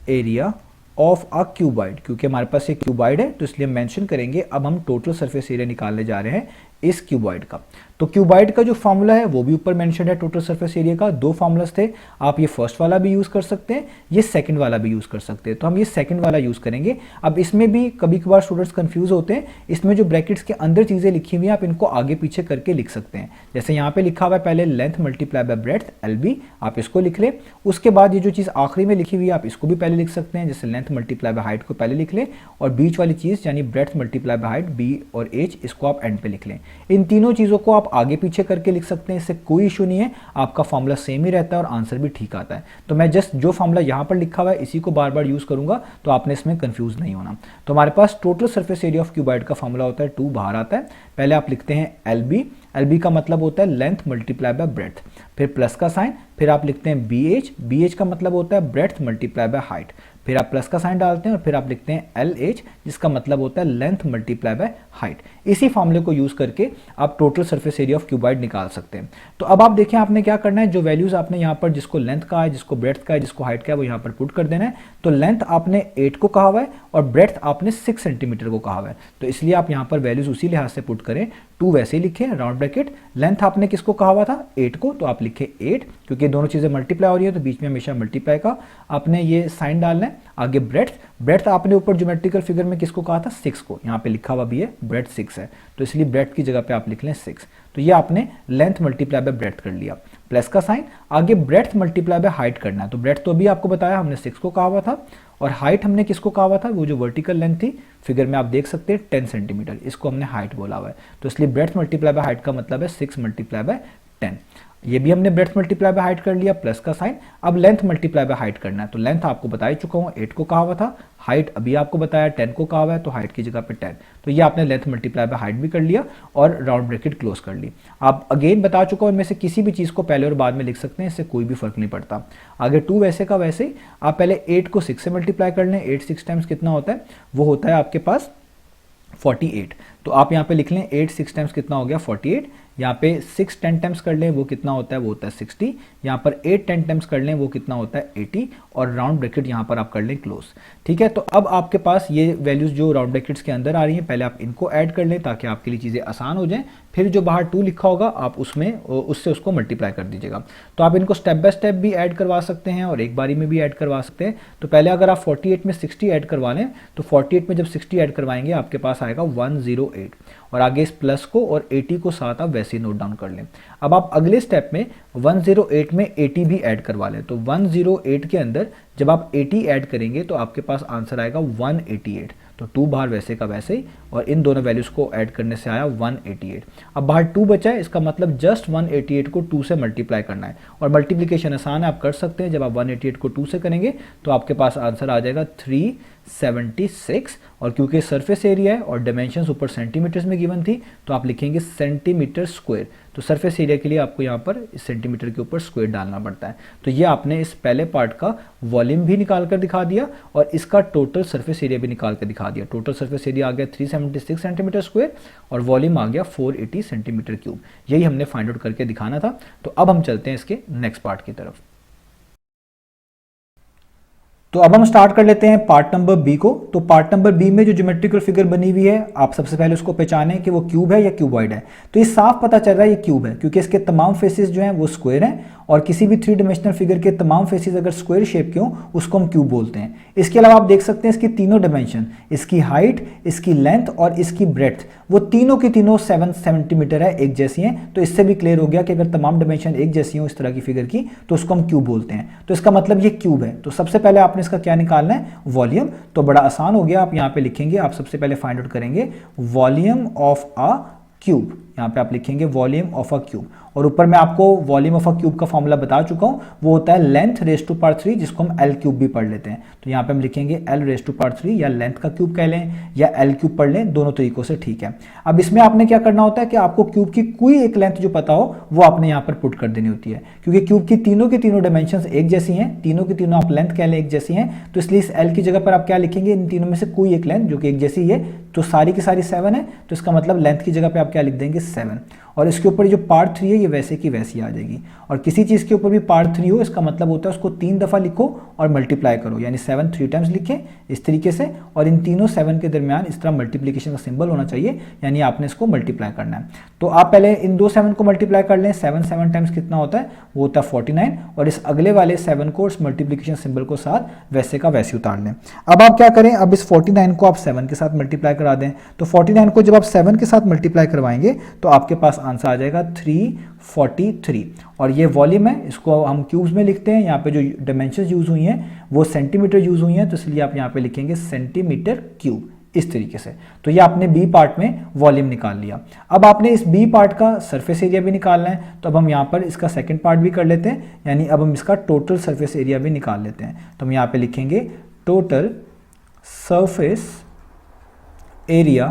area of a cuboid, क्योंकि हमारे पास ये क्यूबॉइड है तो इसलिए हम मेंशन करेंगे। अब हम टोटल सरफेस एरिया निकालने जा रहे हैं इस क्यूबॉइड का। तो क्यूबॉइड का जो फॉर्मूला है वो भी ऊपर मेंशन है टोटल सरफेस एरिया का। दो फॉर्मूलास थे, आप ये फर्स्ट वाला भी यूज कर सकते हैं, ये सेकंड वाला भी यूज कर सकते हैं। तो हम ये सेकंड वाला यूज करेंगे। अब इसमें भी कभी कभार स्टूडेंट्स कंफ्यूज होते हैं, इसमें जो ब्रैकेट्स के अंदर चीजें लिखी हुई हैं आप इनको आगे पीछे करके लिख सकते हैं। जैसे यहाँ पे लिखा हुआ है पहले length multiply by breadth LB, आप इसको लिख लें। उसके बाद ये जो चीज आखिरी में लिखी हुई है आप इसको भी पहले लिख सकते हैं, जैसे लेंथ मल्टीप्लाई बाय हाइट को पहले लिख लें, और बीच वाली चीज यानी breadth multiply by height B और H इसको आप एंड पे लिख लें। इन तीनों चीजों को आप आगे पीछे करके लिख सकते हैं, इससे कोई इशू नहीं है, आपका फॉर्मूला सेम ही रहता है और आंसर भी ठीक आता है। तो मैं जस्ट जो फॉर्मूला यहाँ पर लिखा हुआ है इसी को बार बार यूज करूंगा, तो आपने इसमें कंफ्यूज नहीं होना। तो हमारे पास total surface area of cuboid का फॉर्मूला होता है 2 बाहर आता है। पहले आप लिखते हैं LB का मतलब होता है लेंथ मल्टीप्लाई बाय ब्रेड्थ, फिर प्लस का साइन, फिर आप लिखते हैं BH का मतलब होता है ब्रेड्थ मल्टीप्लाई बाय हाइट, फिर आप प्लस का साइन डालते हैं और फिर आप लिखते हैं LH जिसका मतलब होता है लेंथ मल्टीप्लाई बाय हाइट। इसी फॉर्मूले को यूज करके आप total surface area of cuboid निकाल सकते हैं। तो अब आप देखें आपने क्या करना है, जो वैल्यूज आपने यहाँ पर जिसको लेंथ का है, जिसको ब्रेड्थ का है, जिसको हाइट का है वो यहाँ पर पुट कर देना है। तो लेंथ आपने 8 को कहा हुआ है और ब्रेड्थ आपने 6 सेंटीमीटर को कहा हुआ है, तो इसलिए आप यहाँ पर वैल्यूज उसी लिहाज से पुट करें। 2 वैसे ही लिखे राउंड ब्रैकेट, लेंथ आपने किसको कहा हुआ था 8 को, तो आप लिखे 8, क्योंकि दोनों चीजें मल्टीप्लाई हो रही है तो बीच में हमेशा मल्टीप्लाई का आपने ये साइन डालना है। आगे ब्रेड्थ आपने ऊपर ज्योमेट्रिकल फिगर में किसको कहा था 6 को, यहाँ पे लिखा हुआ भी है ब्रेड्थ 6 है, तो इसलिए ब्रेड्थ की जगह पे आप लिख लें 6। तो ये आपने लेंथ मल्टीप्लाई बाय ब्रेड्थ कर लिया, प्लस का साइन। आगे ब्रेड्थ मल्टीप्लाई बाय हाइट करना है, तो ब्रेड्थ तो अभी आपको बताया हमने 6 को कहा हुआ था, और हाइट हमने किसको कहा हुआ था, वो जो वर्टिकल लेंथ थी फिगर में आप देख सकते हैं 10 सेंटीमीटर, इसको हमने हाइट बोला हुआ है। तो इसलिए ब्रेड्थ मल्टीप्लाई बाय हाइट का मतलब है 6 मल्टीप्लाई बाय 10। ये भी हमने ब्रेड्थ मल्टीप्लाई बाय हाइट कर लिया, प्लस का साइन। अब लेंथ मल्टीप्लाई बाय हाइट करना है, तो लेंथ आपको बता ही चुका हूँ 8 को कहा हुआ था, हाइट अभी आपको बताया 10 को कहा हुआ है, तो हाइट की जगह पे 10। तो ये आपने लेंथ मल्टीप्लाई बाय हाइट भी कर लिया और राउंड ब्रैकेट क्लोज कर ली। आप अगेन बता चुका हूँ इनमें से किसी भी चीज को पहले और बाद में लिख सकते हैं, इससे कोई भी फर्क नहीं पड़ता। आगे 2 वैसे का वैसे ही, आप पहले 8 को 6 से मल्टीप्लाई कर लें। 8 6 टाइम्स कितना होता है, वो होता है आपके पास 48। तो आप यहाँ पे लिख लें 8 6 टाइम्स कितना हो गया 48। यहाँ पे 6 10 टाइम्स कर लें वो कितना होता है, वो होता है 60। यहाँ पर 8 10 टाइम्स कर लें वो कितना होता है 80, और राउंड ब्रैकेट यहाँ पर आप कर लें क्लोज। ठीक है, तो अब आपके पास ये वैल्यूज जो राउंड ब्रैकेट्स के अंदर आ रही हैं, पहले आप इनको ऐड कर लें ताकि आपके लिए चीज़ें आसान हो जाएं। फिर जो बाहर 2 लिखा होगा आप उससे उसको मल्टीप्लाई कर दीजिएगा। तो आप इनको स्टेप बाय स्टेप भी ऐड करवा सकते हैं और एक बारी में भी ऐड करवा सकते हैं। तो पहले अगर आप 48 में 60 ऐड करवा लें, तो 48 में जब 60 ऐड करवाएंगे आपके पास आएगा 108, और आगे इस प्लस को और 80 को साथ आप वैसे ही नोट डाउन कर लें। अब आप अगले स्टेप में 108 में 80 भी ऐड करवा लें। तो 108 के अंदर जब आप 80 ऐड करेंगे तो आपके पास आंसर आएगा 188। तो 2 बाहर वैसे का वैसे ही, और इन दोनों वैल्यूज को ऐड करने से आया 188। अब बाहर 2 बचा है, इसका मतलब जस्ट 188 को 2 से मल्टीप्लाई करना है, और मल्टीप्लिकेशन आसान है, आप कर सकते हैं। जब आप 188 को 2 से करेंगे तो आपके पास आंसर आ जाएगा 376, और क्योंकि सरफेस एरिया है और डायमेंशंस ऊपर सेंटीमीटर्स में गिवन थी तो आप लिखेंगे सेंटीमीटर स्क्वायर। तो सरफेस एरिया के लिए आपको यहाँ पर इस सेंटीमीटर के ऊपर स्क्वायर डालना पड़ता है। तो ये आपने इस पहले पार्ट का वॉल्यूम भी निकाल कर दिखा दिया और इसका टोटल सरफेस एरिया भी निकाल कर दिखा दिया। टोटल सरफेस एरिया आ गया 376 सेंटीमीटर स्क्वायर और वॉल्यूम आ गया 480 सेंटीमीटर क्यूब। यही हमने फाइंड आउट करके दिखाना था। तो अब हम चलते हैं इसके नेक्स्ट पार्ट की तरफ। तो अब हम स्टार्ट कर लेते हैं पार्ट नंबर बी को। तो पार्ट नंबर बी में जो ज्योमेट्रिकल फिगर बनी हुई है, आप सबसे पहले उसको पहचानें कि वो क्यूब है या क्यूबॉइड है। तो ये साफ पता चल रहा है ये क्यूब है, क्योंकि इसके तमाम फेसेस जो हैं वो स्क्वायर हैं, और किसी भी 3 डायमेंशनल फिगर के तमाम फेसेस अगर स्क्वायर शेप के हों उसको हम क्यूब बोलते हैं। इसके अलावा आप देख सकते हैं इसकी तीनों डायमेंशन, इसकी हाइट, इसकी लेंथ और इसकी ब्रेड्थ, वो तीनों की तीनों 7 सेंटीमीटर है, एक जैसी हैं। तो इससे भी क्लियर हो गया कि अगर तमाम डायमेंशन एक जैसी हो इस तरह की फिगर की तो उसको हम क्यूब बोलते हैं। तो इसका मतलब ये क्यूब है। तो सबसे पहले आपने इसका क्या निकालना है, वॉल्यूम। तो बड़ा आसान हो गया, आप यहाँ पे लिखेंगे, आप सबसे पहले फाइंड आउट करेंगे वॉल्यूम ऑफ अ क्यूब। यहाँ पे आप लिखेंगे वॉल्यूम ऑफ अ क्यूब, और ऊपर मैं आपको वॉल्यूम ऑफ अ क्यूब का फॉर्मूला बता चुका हूं, वो होता है लेंथ रेज टू पावर 3, जिसको हम एल क्यूब भी पढ़ लेते हैं। तो यहाँ पे हम लिखेंगे एल रेज टू पावर 3, या लेंथ का क्यूब कह लें या एल क्यूब पढ़ लें, दोनों तरीकों से ठीक है। अब इसमें आपने क्या करना होता है कि आपको क्यूब की कोई एक लेंथ जो पता हो वो आपने यहाँ पर पुट कर देनी होती है, क्योंकि क्यूब की तीनों डायमेंशंस एक जैसी हैं, तीनों की तीनों आप लेंथ कह लें एक जैसी हैं, तो इसलिए इस एल की जगह पर आप क्या लिखेंगे, इन तीनों में से कोई एक लेंथ जो कि एक जैसी है, तो सारी की सारी 7 है, तो इसका मतलब लेंथ की जगह पे आप क्या लिख देंगे 7, और इसके ऊपर जो पार्ट 3 है ये वैसे की वैसी आ जाएगी। और किसी चीज़ के ऊपर भी पार्ट 3 हो, इसका मतलब होता है उसको 3 दफ़ा लिखो और मल्टीप्लाई करो, यानी 7 3 टाइम्स लिखें इस तरीके से, और इन तीनों 7 के दरमियान इस तरह मल्टीप्लिकेशन का सिंबल होना चाहिए, यानी आपने इसको मल्टीप्लाई करना है। तो आप पहले इन दो 7 को मल्टीप्लाई कर लें, 7 टाइम्स कितना होता है, वो होता है 49, और इस अगले वाले 7 को इस मल्टीप्लिकेशन सिंबल को साथ वैसे का वैसे उतार लें। अब आप क्या करें, अब इस 49 को आप 7 के साथ मल्टीप्लाई करा दें, तो 49 को जब आप 7 के साथ मल्टीप्लाई करवाएंगे तो आपके पास आंसर आ जाएगा 343, और ये वॉल्यूम है, इसको हम क्यूब्स में लिखते हैं। यहाँ पे जो डायमेंशंस यूज हुई हैं वो सेंटीमीटर यूज हुई हैं, तो इसलिए आप यहाँ पे लिखेंगे सेंटीमीटर क्यूब इस तरीके से। तो ये आपने बी पार्ट में वॉल्यूम निकाल लिया। अब आपने इस बी पार्ट का सरफेस एरिया भी निकालना है, तो अब हम यहाँ पर इसका सेकंड पार्ट भी कर लेते हैं, यानी अब हम इसका टोटल सरफेस एरिया भी निकाल लेते हैं। तो हम यहाँ पे लिखेंगे total surface area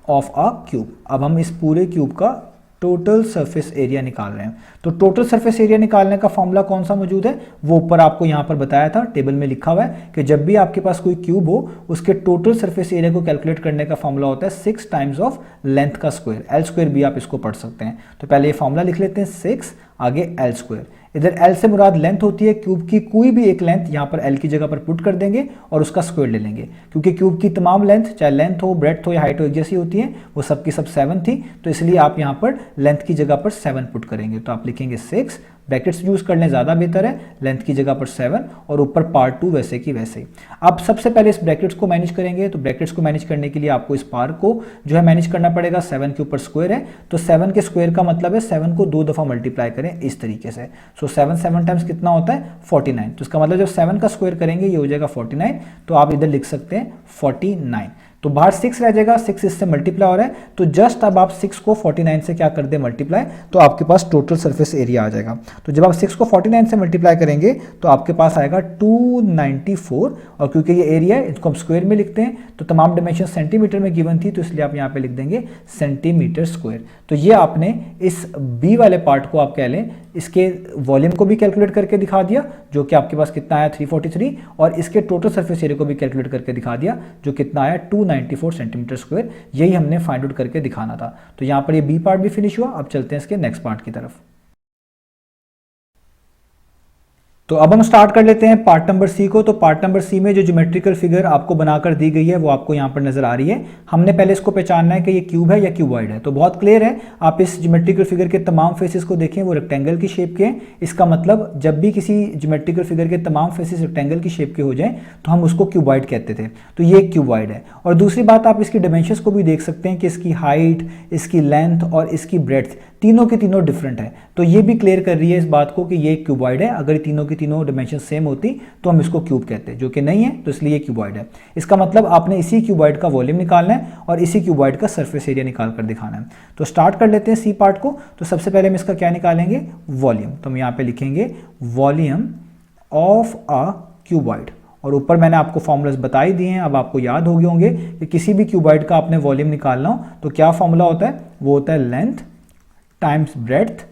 of a cube. अब हम इस पूरे क्यूब का टोटल सरफेस एरिया निकाल रहे हैं। तो टोटल सरफेस एरिया निकालने का फॉर्मूला कौन सा मौजूद है, वो ऊपर आपको यहाँ पर बताया था, टेबल में लिखा हुआ है कि जब भी आपके पास कोई क्यूब हो उसके टोटल सरफेस एरिया को कैलकुलेट करने का फॉर्मूला होता है 6 टाइम्स ऑफ लेंथ का स्क्वायर, एल स्क्वायर भी आप इसको पढ़ सकते हैं। तो पहले ये फॉर्मूला लिख लेते हैं 6 आगे एल स्क्वायर। इधर एल से मुराद लेंथ होती है, क्यूब की कोई भी एक लेंथ यहाँ पर एल की जगह पर पुट कर देंगे और उसका स्क्वायर ले लेंगे, क्योंकि क्यूब की तमाम लेंथ चाहे लेंथ हो, ब्रेड्थ हो या हाइट हो एक जैसी होती है, वो सब की सब 7 थी, तो इसलिए आप यहाँ पर लेंथ की जगह पर 7 पुट करेंगे। तो आप लिखेंगे 6, ब्रैकेट्स यूज कर लें ज़्यादा बेहतर है, लेंथ की जगह पर 7 और ऊपर पार्ट 2 वैसे की वैसे ही। आप सबसे पहले इस ब्रैकेट्स को मैनेज करेंगे, तो ब्रैकेट्स को मैनेज करने के लिए आपको इस पार को जो है मैनेज करना पड़ेगा। 7 के ऊपर स्क्वायर है, तो 7 के स्क्वायर का मतलब है 7 को 2 दफ़ा मल्टीप्लाई करें इस तरीके से। सो 7 टाइम्स कितना होता है 49, तो इसका मतलब जब 7 का स्क्वायर करेंगे ये हो जाएगा 49, तो आप इधर लिख सकते हैं 49। तो बाहर 6 रह जाएगा, 6 इससे मल्टीप्लाई हो रहा है, तो जस्ट अब आप 6 को 49 से क्या कर दे मल्टीप्लाई, तो आपके पास टोटल सरफेस एरिया आ जाएगा। तो जब आप 6 को 49 से मल्टीप्लाई करेंगे तो आपके पास आएगा 294, और क्योंकि ये एरिया है इसको हम स्क्वायर में लिखते हैं, तो तमाम डायमेंशन सेंटीमीटर में गिवन थी, तो इसलिए आप यहाँ पे लिख देंगे सेंटीमीटर स्क्वायर। तो ये आपने इस बी वाले पार्ट को आप कह लें, इसके वॉल्यूम को भी कैलकुलेट करके दिखा दिया जो कि आपके पास कितना आया 343, और इसके टोटल सरफेस एरिया को भी कैलकुलेट करके दिखा दिया जो कितना आया 294 सेंटीमीटर स्क्वायर। यही हमने फाइंड आउट करके दिखाना था। तो यहाँ पर ये बी पार्ट भी फिनिश हुआ। अब चलते हैं इसके नेक्स्ट पार्ट की तरफ। तो अब हम स्टार्ट कर लेते हैं पार्ट नंबर सी को। तो पार्ट नंबर सी में जो ज्योमेट्रिकल फिगर आपको बनाकर दी गई है वो आपको यहाँ पर नजर आ रही है। हमने पहले इसको पहचानना है कि ये क्यूब है या क्यूबॉइड है। तो बहुत क्लियर है, आप इस ज्योमेट्रिकल फिगर के तमाम फेसेस को देखें, वो रेक्टेंगल की शेप के हैं। इसका मतलब जब भी किसी ज्योमेट्रिकल फिगर के तमाम फेसेस रेक्टेंगल की शेप के हो जाएं तो हम उसको क्यूबॉइड कहते थे। तो ये क्यूबॉइड है। और दूसरी बात, आप इसकी डायमेंशंस को भी देख सकते हैं कि इसकी हाइट, इसकी लेंथ और इसकी ब्रेड्थ तीनों की तीनों डिफरेंट है। तो ये भी क्लियर कर रही है इस बात को कि ये क्यूबॉइड है। अगर तीनों की तीनों डायमेंशन सेम होती तो हम इसको क्यूब कहते हैं, जो कि नहीं है, तो इसलिए ये क्यूबॉइड है। इसका मतलब आपने इसी क्यूबॉइड का वॉल्यूम निकालना है और इसी क्यूबॉइड का सरफेस एरिया निकाल कर दिखाना है। तो स्टार्ट कर लेते हैं सी पार्ट को। तो सबसे पहले हम इसका क्या निकालेंगे, वॉल्यूम। तो हम यहाँ पे लिखेंगे वॉल्यूम ऑफ अ क्यूबॉइड, और ऊपर मैंने आपको फॉर्मूलाज बता ही दिए हैं। अब आपको याद हो गए होंगे कि किसी भी क्यूबॉइड का आपने वॉल्यूम निकालना हो तो क्या फॉर्मूला होता है, वो होता है length times breadth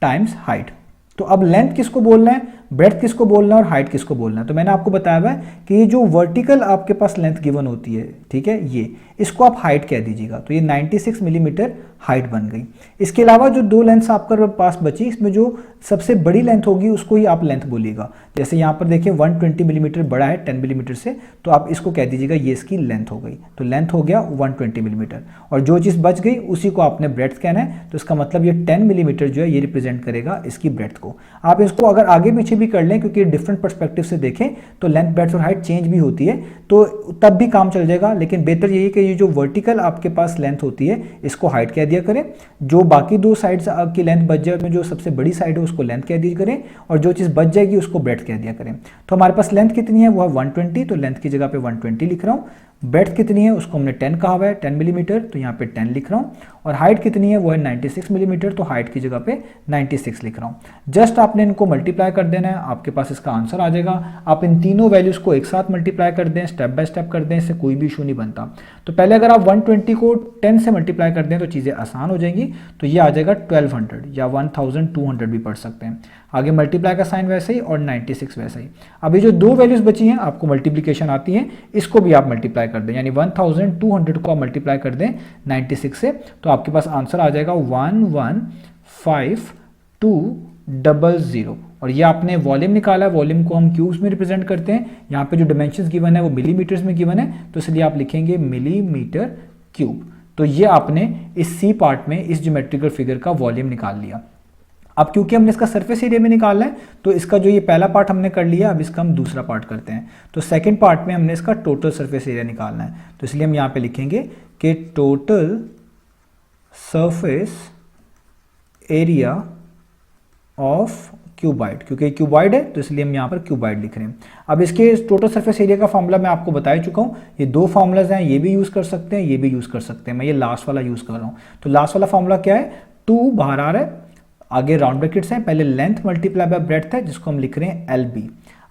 times height. तो अब लेंथ किसको बोलना है, ब्रेड्थ किसको बोलना है और हाइट किसको बोलना है। तो मैंने आपको बताया हुआ है कि ये जो वर्टिकल आपके पास लेंथ गिवन होती है, ठीक है, ये इसको आप हाइट कह दीजिएगा। तो ये 96 मिलीमीटर हाइट बन गई। इसके अलावा जो दो लेंथ्स आपके पास बची, इसमें जो सबसे बड़ी लेंथ होगी उसको ही आप लेंथ बोलिएगा। जैसे यहाँ पर देखिए 120 मिलीमीटर बड़ा है 10 मिलीमीटर से, तो आप इसको कह दीजिएगा ये इसकी लेंथ हो गई। तो लेंथ हो गया 120 मिलीमीटर, और जो चीज़ बच गई उसी को आपने ब्रेड्थ कहना है। तो इसका मतलब ये 10 मिलीमीटर जो है ये रिप्रेजेंट करेगा इसकी ब्रेड्थ को। आप इसको अगर आगे पीछे भी कर लें, क्योंकि डिफरेंट पर्सपेक्टिव से देखें तो लेंथ, ब्रेड्थ और हाइट चेंज भी होती है, तो तब भी काम चल जाएगा। लेकिन बेहतर यही है कि ये जो वर्टिकल आपके पास लेंथ होती है इसको हाइट कह दिया करें, जो बाकी दो साइड्स की लेंथ बच जाए उसमें जो सबसे बड़ी साइड है उसको लेंथ कह दिया करें, और जो चीज़ बच जाएगी उसको ब्रेड्थ कह दिया करें। तो हमारे पास लेंथ कितनी है, वो है 120, तो लेंथ की जगह पे 120 लिख रहा हूँ। ब्रेड्थ कितनी है उसको हमने 10 कहा हुआ है, 10 मिलीमीटर, तो यहाँ पे 10 लिख रहा हूँ। और हाइट कितनी है वो है 96 मिलीमीटर, तो हाइट की जगह पे 96 लिख रहा हूँ। जस्ट आपने इनको मल्टीप्लाई कर देना है, आपके पास इसका आंसर आ जाएगा। आप इन तीनों वैल्यूज़ को एक साथ मल्टीप्लाई कर दें, स्टेप बाय स्टेप कर दें, इससे कोई भी इशू नहीं बनता। तो पहले अगर आप 120 को 10 से मल्टीप्लाई कर दें तो चीज़ें आसान हो जाएंगी, तो ये आ जाएगा 1200 या 1200 भी पढ़ सकते हैं। आगे मल्टीप्लाई का साइन वैसे ही और 96 वैसे ही। अभी जो दो वैल्यूज़ बची हैं आपको मल्टीप्लिकेशन आती है, इसको भी आप मल्टीप्लाई कर दें, यानी 1200 को आप मल्टीप्लाई कर दें 96 से, तो आपके पास आंसर आ जाएगा 115,200। और ये आपने वॉल्यूम निकाला है, वॉल्यूम को हम क्यूब्स में रिप्रेजेंट करते हैं। यहाँ पे जो डिमेंशंस गिवन है वो मिलीमीटर्स में गिवन है, तो इसलिए आप लिखेंगे मिलीमीटर क्यूब। तो ये आपने इस सी पार्ट में इस ज्योमेट्रिकल फिगर का वॉल्यूम निकाल लिया। अब क्योंकि हमने इसका सरफेस एरिया में निकालना है, तो इसका जो ये पहला पार्ट हमने कर लिया, अब इसका हम दूसरा पार्ट करते हैं। तो सेकंड पार्ट में हमने इसका टोटल सरफेस एरिया निकालना है, तो इसलिए हम यहाँ पे लिखेंगे कि total surface area of cuboid, क्योंकि क्यूबाइड है तो इसलिए हम यहाँ पर क्यूबाइड लिख रहे हैं। अब इसके टोटल सरफेस एरिया का फॉर्मूला मैं आपको बता चुका हूँ, ये दो फॉर्मूलाज हैं, ये भी यूज़ कर सकते हैं, ये भी यूज़ कर सकते हैं। मैं ये लास्ट वाला यूज़ कर रहा हूँ। तो लास्ट वाला फॉर्मूला क्या है, 2 बाहर आ रहा है, आगे राउंड ब्रैकेट्स हैं, पहले लेंथ मल्टीप्लाई बाय ब्रेड्थ है जिसको हम लिख रहे हैं LB,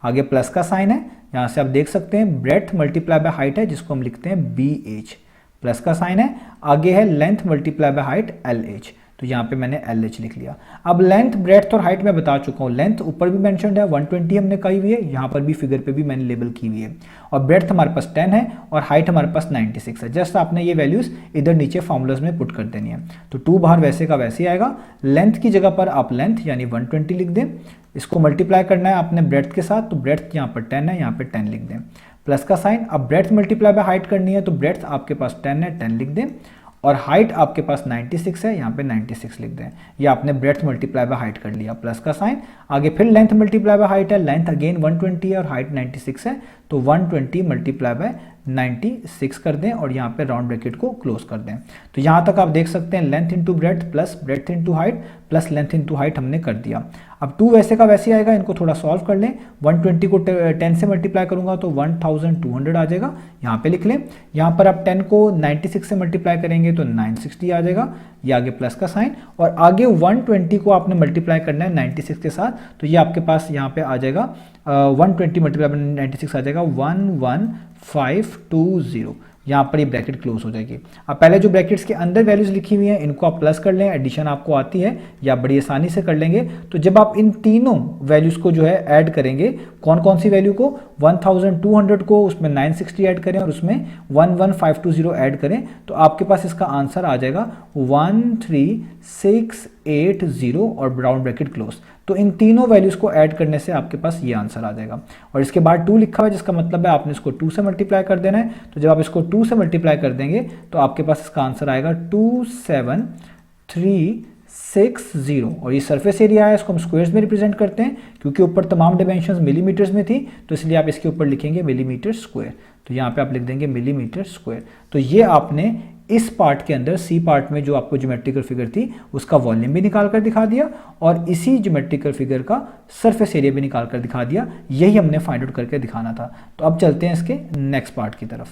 आगे प्लस का साइन है, यहाँ से आप देख सकते हैं ब्रेड्थ मल्टीप्लाई बाय हाइट है जिसको हम लिखते हैं BH, प्लस का साइन है, आगे है length multiply by height LH, तो यहाँ पे मैंने LH लिख लिया। अब लेंथ ब्रेड्थ और हाइट मैं बता चुका हूँ, लेंथ ऊपर भी मेंशन्ड है 120 हमने कही हुई है, यहाँ पर भी फिगर पे भी मैंने लेबल की हुई है, और ब्रेड्थ हमारे पास 10 है और हाइट हमारे पास 96 है। जस्ट आपने ये वैल्यूज इधर नीचे फॉर्मूलाज में पुट कर देनी है। तो 2 बाहर वैसे का वैसे ही आएगा, लेंथ की जगह पर आप लेंथ यानी 120 लिख दें, इसको मल्टीप्लाई करना है आपने ब्रेड्थ के साथ, तो ब्रेड्थ यहाँ पर 10 है, यहाँ पर 10 लिख दें, प्लस का साइन। अब ब्रेड्थ मल्टीप्लाई बाय हाइट करनी है, तो ब्रेड्थ आपके पास 10 है, 10 लिख दें, और हाइट आपके पास 96 है, यहाँ पे 96 लिख दें। ये आपने ब्रेड्थ मल्टीप्लाई बाय हाइट कर लिया, प्लस का साइन। आगे फिर लेंथ मल्टीप्लाई बाय हाइट है, लेंथ अगेन 120 है और हाइट 96 है, तो 120 मल्टीप्लाई बाय 96 कर दें और यहाँ पे राउंड ब्रैकेट को क्लोज कर दें। तो यहाँ तक आप देख सकते हैं length into breadth plus breadth into height plus length into height हमने कर दिया। अब 2 वैसे का वैसे आएगा, इनको थोड़ा सॉल्व कर लें। 120 को 10 से मल्टीप्लाई करूंगा तो 1200 आ जाएगा, यहाँ पे लिख लें। यहाँ पर आप 10 को 96 से मल्टीप्लाई करेंगे तो 960 आ जाएगा, ये आगे प्लस का साइन, और आगे 120 को आपने मल्टीप्लाई करना है 96 के साथ, तो ये आपके पास यहाँ पे आ जाएगा 120 मल्टीप्लाई 96 आ जाएगा 11520, यहाँ पर ये ब्रैकेट क्लोज हो जाएगी। अब पहले जो ब्रैकेट्स के अंदर वैल्यूज लिखी हुई हैं इनको आप प्लस कर लें, एडिशन आपको आती है या बड़ी आसानी से कर लेंगे। तो जब आप इन तीनों वैल्यूज को जो है ऐड करेंगे, कौन कौन सी वैल्यू को, 1200 को उसमें 960 ऐड करें और उसमें 11520 ऐड करें, तो आपके पास इसका आंसर आ जाएगा 13680 और राउंड ब्रैकेट क्लोज। तो इन तीनों वैल्यूज को ऐड करने से आपके पास ये आंसर आ जाएगा। और इसके बाद 2 लिखा हुआ है जिसका मतलब है आपने इसको 2 से मल्टीप्लाई कर देना है। तो जब आप इसको 2 से मल्टीप्लाई कर देंगे तो आपके पास इसका आंसर आएगा 27360, और ये सरफेस एरिया है, इसको हम स्क्वायर्स में रिप्रेजेंट करते हैं क्योंकि ऊपर तमाम डिमेंशंस मिलीमीटर्स में थी, तो इसलिए आप इसके ऊपर लिखेंगे मिलीमीटर स्क्वायर, तो यहाँ पे आप लिख देंगे मिलीमीटर स्क्वायर। तो ये आपने इस पार्ट के अंदर सी पार्ट में जो आपको ज्योमेट्रिकल फिगर थी उसका वॉल्यूम भी निकाल कर दिखा दिया और इसी ज्योमेट्रिकल फिगर का सरफेस एरिया भी निकाल कर दिखा दिया। यही हमने फाइंड आउट करके दिखाना था। तो अब चलते हैं इसके नेक्स्ट पार्ट की तरफ।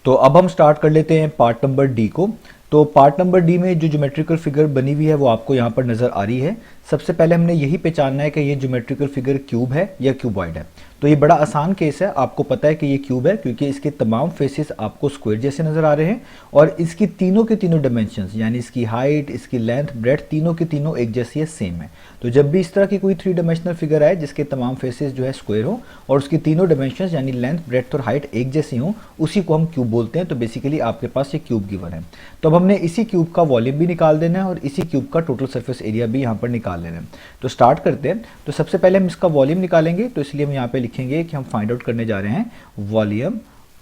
तो अब हम स्टार्ट कर लेते हैं पार्ट नंबर डी को। तो पार्ट नंबर डी में जो ज्योमेट्रिकल फिगर बनी हुई है वो आपको यहाँ पर नजर आ रही है। सबसे पहले हमने यही पहचानना है कि ये ज्योमेट्रिकल फिगर क्यूब है या क्यूबॉइड है। तो ये बड़ा आसान केस है, आपको पता है कि ये क्यूब है क्योंकि इसके तमाम फेसेस आपको स्क्वायर जैसे नजर आ रहे हैं और इसकी तीनों के तीनों डायमेंशंस यानी इसकी हाइट, इसकी लेंथ, ब्रेड्थ तीनों के तीनों एक जैसी है, सेम है। तो जब भी इस तरह की कोई 3 डायमेंशनल फिगर आए जिसके तमाम फेसेस जो है स्क्वायर हो और उसकी तीनों डायमेंशंस यानी लेंथ, ब्रेड्थ और हाइट एक जैसी हो, उसी को हम क्यूब बोलते हैं। तो बेसिकली आपके पास ये क्यूब गिवन है। तो अब हमने इसी क्यूब का वॉल्यूम भी निकाल देना है और इसी क्यूब का टोटल सरफेस एरिया भी यहाँ पर निकाल लेना है। तो स्टार्ट करते हैं। तो सबसे पहले हम इसका वॉल्यूम निकालेंगे, तो इसलिए हम यहाँ पे लिखेंगे कि हम फाइंड आउट करने जा रहे हैं वॉल्यूम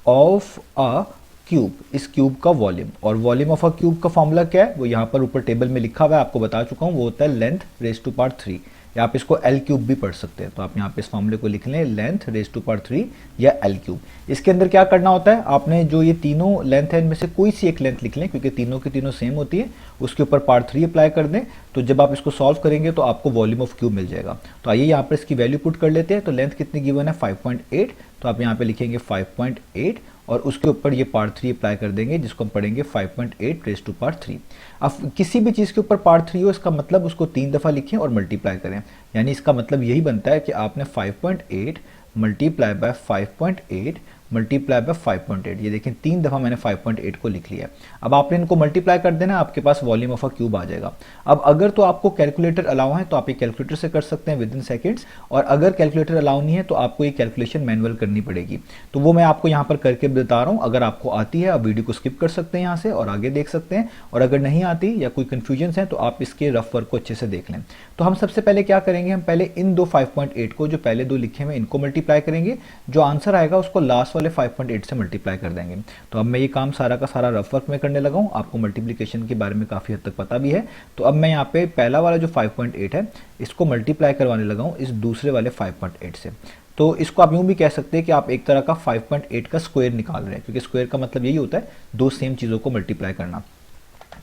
ऑफ अ क्यूब, इस क्यूब का वॉल्यूम। और वॉल्यूम ऑफ अ क्यूब का फॉर्मूला क्या है वो यहाँ पर ऊपर टेबल में लिखा हुआ है, आपको बता चुका हूँ, वो होता है लेंथ रेज़ टू पावर 3, या आप इसको एल क्यूब भी पढ़ सकते हैं। तो आप यहाँ पे इस फॉर्मूले को लिख लें, लेंथ रेज टू पावर 3 या एल क्यूब। इसके अंदर क्या करना होता है, आपने जो ये तीनों लेंथ है इनमें से कोई सी एक लेंथ लिख लें, क्योंकि तीनों की तीनों सेम होती है, उसके ऊपर पार्ट 3 अप्लाई कर दें। तो जब आप इसको सॉल्व करेंगे तो आपको वॉल्यूम ऑफ क्यूब मिल जाएगा। तो आइए यहाँ पर इसकी वैल्यू पुट कर लेते हैं। तो लेंथ कितनी गिवन है 5.8, तो आप यहाँ पे लिखेंगे 5.8 और उसके ऊपर ये पार्ट 3 अप्लाई कर देंगे, जिसको हम पढ़ेंगे 5.8 रेज टू पावर 3। अब किसी भी चीज़ के ऊपर पार्ट 3 हो, इसका मतलब उसको 3 दफ़ा लिखें और मल्टीप्लाई करें। यानी इसका मतलब यही बनता है कि आपने 5.8 मल्टीप्लाई बाय 5.8 मल्टीप्लाई बाय 5.8, ये देखें 3 दफ़ा मैंने 5.8 को लिख लिया। अब आपने इनको मल्टीप्लाई कर देना, आपके पास वॉल्यूम ऑफ अ क्यूब आ जाएगा। अब अगर तो आपको कैलकुलेटर अलाउ है तो आप ये कैलकुलेटर से कर सकते हैं विद इन सेकेंड्स, और अगर कैलकुलेटर अलाउ नहीं है तो आपको ये कैलकुलेशन मैनुअल करनी पड़ेगी। तो वो मैं आपको यहाँ पर करके बता रहा हूँ। अगर आपको आती है आप वीडियो को स्किप कर सकते हैं यहाँ से और आगे देख सकते हैं, और अगर नहीं आती या कोई कन्फ्यूजन है तो आप इसके रफ वर्क को अच्छे से देख लें। तो हम सबसे पहले क्या करेंगे, हम पहले इन दो 5.8 को, जो पहले दो लिखे हुए इनको मल्टीप्लाई करेंगे, जो आंसर आएगा उसको लास्ट वाले 5.8 से मल्टीप्लाई कर देंगे। तो अब मैं ये काम सारा का सारा रफ वर्क में करने लगा हूँ, आपको मल्टीप्लिकेशन के बारे में काफ़ी हद तक पता भी है। तो अब मैं यहाँ पे पहला वाला जो 5.8 है इसको मल्टीप्लाई करवाने लगा हूँ इस दूसरे वाले 5.8 से। तो इसको आप यूँ भी कह सकते हैं कि आप एक तरह का 5.8 का स्क्वायर निकाल रहे हैं, क्योंकि स्क्वायर का मतलब यही होता है दो सेम चीज़ों को मल्टीप्लाई करना।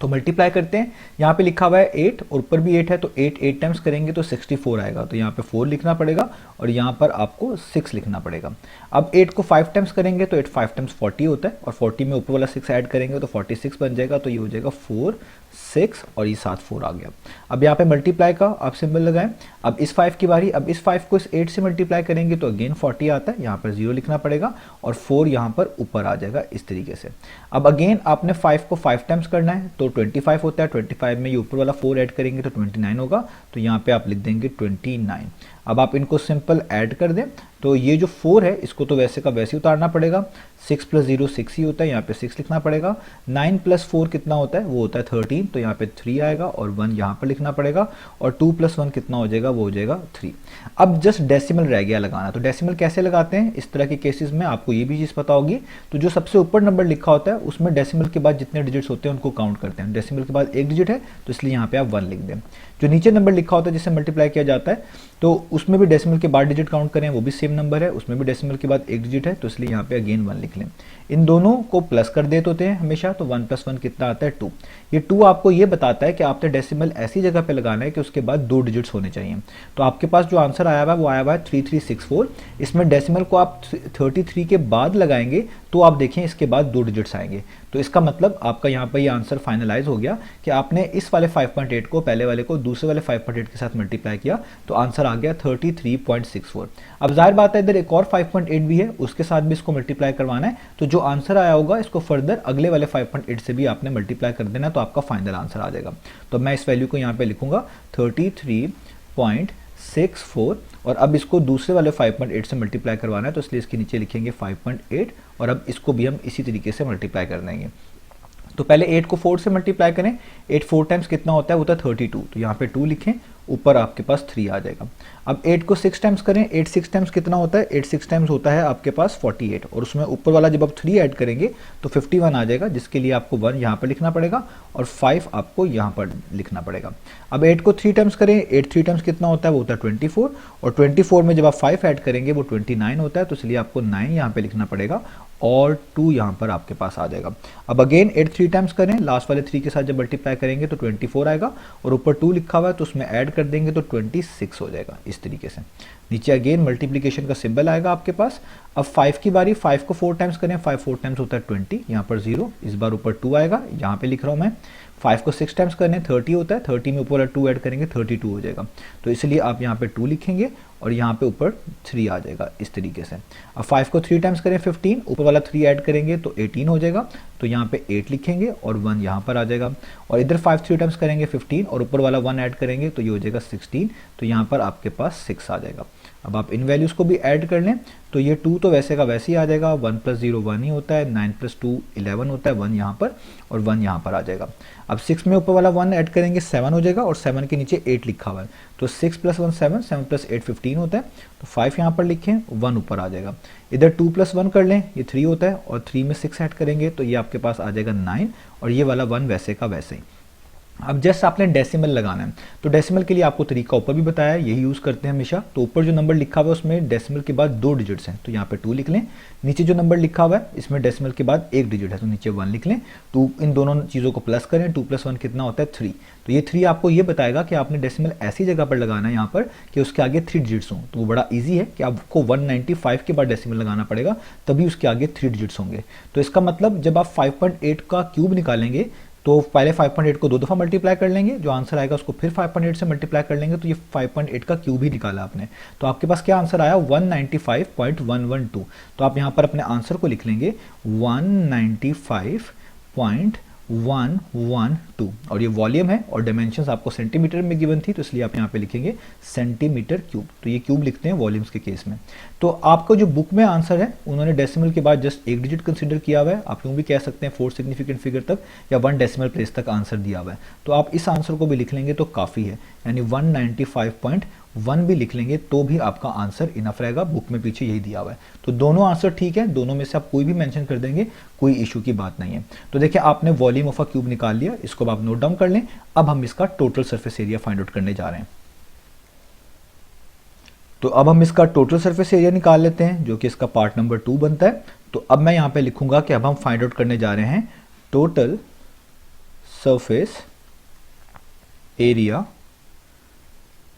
तो मल्टीप्लाई करते हैं, यहाँ पे लिखा हुआ है 8 और ऊपर भी 8 है, तो 8 टाइम्स करेंगे तो 64 आएगा। तो यहाँ पे 4 लिखना पड़ेगा और यहाँ पर आपको 6 लिखना पड़ेगा। अब 8 को 5 टाइम्स करेंगे तो 8 5 टाइम्स 40 होता है, और 40 में ऊपर वाला 6 ऐड करेंगे तो 46 बन जाएगा। तो ये हो जाएगा 4 6 और ये साथ 4 आ गया। अब यहाँ पे मल्टीप्लाई का आप सिंबल लगाएं। अब इस 5 की बारी, अब इस 5 को इस 8 से मल्टीप्लाई करेंगे तो अगेन 40 आता है, यहाँ पर 0 लिखना पड़ेगा और 4 यहाँ पर ऊपर आ जाएगा इस तरीके से। अब अगेन आपने 5 को 5 टाइम्स करना है तो 25 होता है, 25 में ये ऊपर वाला 4 ऐड करेंगे तो 29 होगा। तो यहाँ पे आप लिख देंगे 29। अब आप इनको सिंपल ऐड कर दें तो ये जो 4 है इसको तो वैसे का वैसे ही उतारना पड़ेगा। 6 + 0 6 ही होता है, यहाँ पे 6 लिखना पड़ेगा। 9 + 4 कितना होता है, वो होता है 13, तो यहाँ पे 3 आएगा और 1 यहाँ पर लिखना पड़ेगा, और 2 + 1 कितना हो जाएगा, वो हो जाएगा 3। अब जस्ट डेसिमल रह गया लगाना। तो डेसिमल कैसे लगाते हैं इस तरह के केसेस में, आपको ये भी चीज़ पता होगी। तो जो सबसे ऊपर नंबर लिखा होता है उसमें डेसिमल के बाद जितने डिजिट्स होते हैं उनको काउंट करते हैं। डेसिमल के बाद एक डिजिट है तो इसलिए यहाँ पे आप 1 लिख दें। जो नीचे नंबर लिखा होता है जिससे मल्टीप्लाई किया जाता है तो उसमें भी डेसिमल के बाद डिजिट काउंट करें, वो भी सेम नंबर है, उसमें भी डेसिमल के बाद एक डिजिट है, तो इसलिए यहाँ पे अगेन 1 लिख लें। इन दोनों को प्लस कर देते होते हैं हमेशा, तो 1 + 1 कितना आता है 2। ये 2 आपको ये बताता है कि आपने डेसिमल ऐसी जगह पे लगाना है कि उसके बाद 2 डिजिट्स होने चाहिए। तो आपके पास जो आंसर आया हुआ है वो आया हुआ है 3364। इसमें डेसिमल को आप 33 के बाद लगाएंगे तो आप देखें इसके बाद 2 डिजिट्स आएंगे। तो इसका मतलब आपका यहाँ पर ये आंसर फाइनलाइज हो गया कि आपने इस वाले 5.8 को पहले वाले को दूसरे वाले 5.8 के साथ मल्टीप्लाई किया तो आंसर आ गया 33.64। अब जाहिर बात है इधर एक और 5.8 भी है, उसके साथ भी इसको मल्टीप्लाई करवाना है। तो जो आंसर आया होगा इसको फर्दर अगले वाले 5.8 से भी आपने मल्टीप्लाई कर देना, तो आपका फाइनल आंसर आ जाएगा। तो मैं इस वैल्यू को यहाँ पे लिखूंगा 33.64, और अब इसको दूसरे वाले 5.8 से मल्टीप्लाई करवाना है तो इसलिए इसके नीचे लिखेंगे 5.8, और अब इसको भी हम इसी तरीके से मल्टीप्लाई कर देंगे। तो पहले 8 को 4 से मल्टीप्लाई करें, 8 4 टाइम्स कितना होता है, वो होता है 32, तो यहाँ पे 2 लिखें, ऊपर आपके पास 3 आ जाएगा। अब 8 को 6 टाइम्स करें, 8 6 टाइम्स कितना होता है, 8 6 टाइम्स होता है आपके पास 48, और उसमें ऊपर वाला जब आप 3 ऐड करेंगे तो 51 आ जाएगा, जिसके लिए आपको 1 यहाँ पर लिखना पड़ेगा और 5 आपको यहाँ पर लिखना पड़ेगा। अब 8 को 3 टाइम्स करें, 8 3 टाइम्स कितना होता है, वो होता है 24, और 24 में जब आप 5 ऐड करेंगे वो 29 होता है, तो इसलिए आपको 9 यहाँ पे लिखना पड़ेगा और 2 यहाँ पर आपके पास आ जाएगा। अब अगेन 8 3 टाइम्स करें, लास्ट वाले 3 के साथ जब मल्टीप्लाई करेंगे तो 24 आएगा, और ऊपर 2 लिखा हुआ है तो उसमें ऐड कर देंगे तो 26 हो जाएगा इस तरीके से। नीचे अगेन मल्टीप्लिकेशन का सिंबल आएगा आपके पास। अब 5 की बारी, 5 को 4 टाइम्स करें, 5 4 टाइम्स होता है 20, यहाँ पर 0, इस बार ऊपर 2 आएगा, यहाँ पे लिख रहा हूँ मैं। 5 को 6 टाइम्स करने 30 होता है, 30 में ऊपर 2 ऐड करेंगे 32 हो जाएगा, तो इसलिए आप यहाँ पे 2 लिखेंगे और यहाँ पे ऊपर 3 आ जाएगा इस तरीके से। अब 5 को 3 टाइम्स करें 15, ऊपर वाला 3 ऐड करेंगे तो 18 हो जाएगा, तो यहाँ पे 8 लिखेंगे और 1 यहाँ पर आ जाएगा, और इधर 5 3 टाइम्स करेंगे 15 और ऊपर वाला 1 ऐड करेंगे तो ये हो जाएगा 16, तो यहाँ पर आपके पास 6 आ जाएगा। अब आप इन वैल्यूज़ को भी ऐड कर लें तो ये 2 तो वैसे का वैसे ही आ जाएगा, 1 + 0 1 ही होता है, 9 + 2 11 होता है, 1 यहाँ पर और 1 यहाँ पर आ जाएगा। अब 6 में ऊपर वाला 1 ऐड करेंगे 7 हो जाएगा, और 7 के नीचे 8 लिखा हुआ है, तो 6 + 1 7, 7 + 8 15 होता है, तो 5 यहाँ पर लिखें, 1 ऊपर आ जाएगा। इधर 2 + 1 कर लें, ये 3 होता है, और 3 में 6 ऐड करेंगे तो ये आपके पास आ जाएगा 9, और ये वाला 1 वैसे का वैसे ही। अब जस्ट आपने डेसिमल लगाना है, तो डेसिमल के लिए आपको तरीका ऊपर भी बताया है, यही यूज़ करते हैं हमेशा। तो ऊपर जो नंबर लिखा हुआ है उसमें डेसिमल के बाद 2 डिजिट्स हैं, तो यहाँ पे 2 लिख लें। नीचे जो नंबर लिखा हुआ है इसमें डेसिमल के बाद 1 डिजिट है, तो नीचे 1 लिख लें। तो इन दोनों चीज़ों को प्लस करें, 2 + 1 कितना होता है 3। तो ये 3 आपको ये बताएगा कि आपने डेसिमल ऐसी जगह पर लगाना है यहाँ पर कि उसके आगे 3 डिजिट्स हों। तो वो बड़ा ईजी है कि आपको 195 के बाद डेसिमल लगाना पड़ेगा, तभी उसके आगे 3 डिजिट्स होंगे। तो इसका मतलब जब आप 5.8 का क्यूब निकालेंगे तो पहले 5.8 को 2 दफ़ा मल्टीप्लाई कर लेंगे, जो आंसर आएगा उसको फिर 5.8 से मल्टीप्लाई कर लेंगे, तो ये 5.8 का क्यूब ही निकाला आपने। तो आपके पास क्या आंसर आया 195.112। तो आप यहाँ पर अपने आंसर को लिख लेंगे 195.112, और ये वॉल्यूम है और डायमेंशंस आपको सेंटीमीटर में गिवन थी, तो इसलिए आप यहाँ पे लिखेंगे सेंटीमीटर क्यूब। तो ये क्यूब लिखते हैं वॉल्यूम्स के केस में। तो आपको जो बुक में आंसर है उन्होंने डेसिमल के बाद जस्ट 1 डिजिट कंसीडर किया हुआ है, आप यूँ भी कह सकते हैं 4 सिग्निफिकेंट फिगर तक या 1 डेसिमल प्लेस तक आंसर दिया हुआ है। तो आप इस आंसर को भी लिख लेंगे तो काफ़ी है, यानी 195.1 भी लिख लेंगे तो भी आपका आंसर इनफ रहेगा, बुक में पीछे यही दिया हुआ है। तो दोनों आंसर ठीक है, दोनों में से आप कोई भी मेंशन कर देंगे, कोई इशू की बात नहीं है। तो देखिए आपने वॉल्यूम ऑफ अ क्यूब निकाल लिया, इसको आप नोट डाउन कर लें। अब हम इसका total surface area find out करने जा रहे हैं। तो अब हम इसका टोटल सरफेस एरिया निकाल लेते हैं, जो कि इसका पार्ट नंबर 2 बनता है। तो अब मैं यहाँ पे लिखूंगा कि अब हम फाइंड आउट करने जा रहे हैं total surface area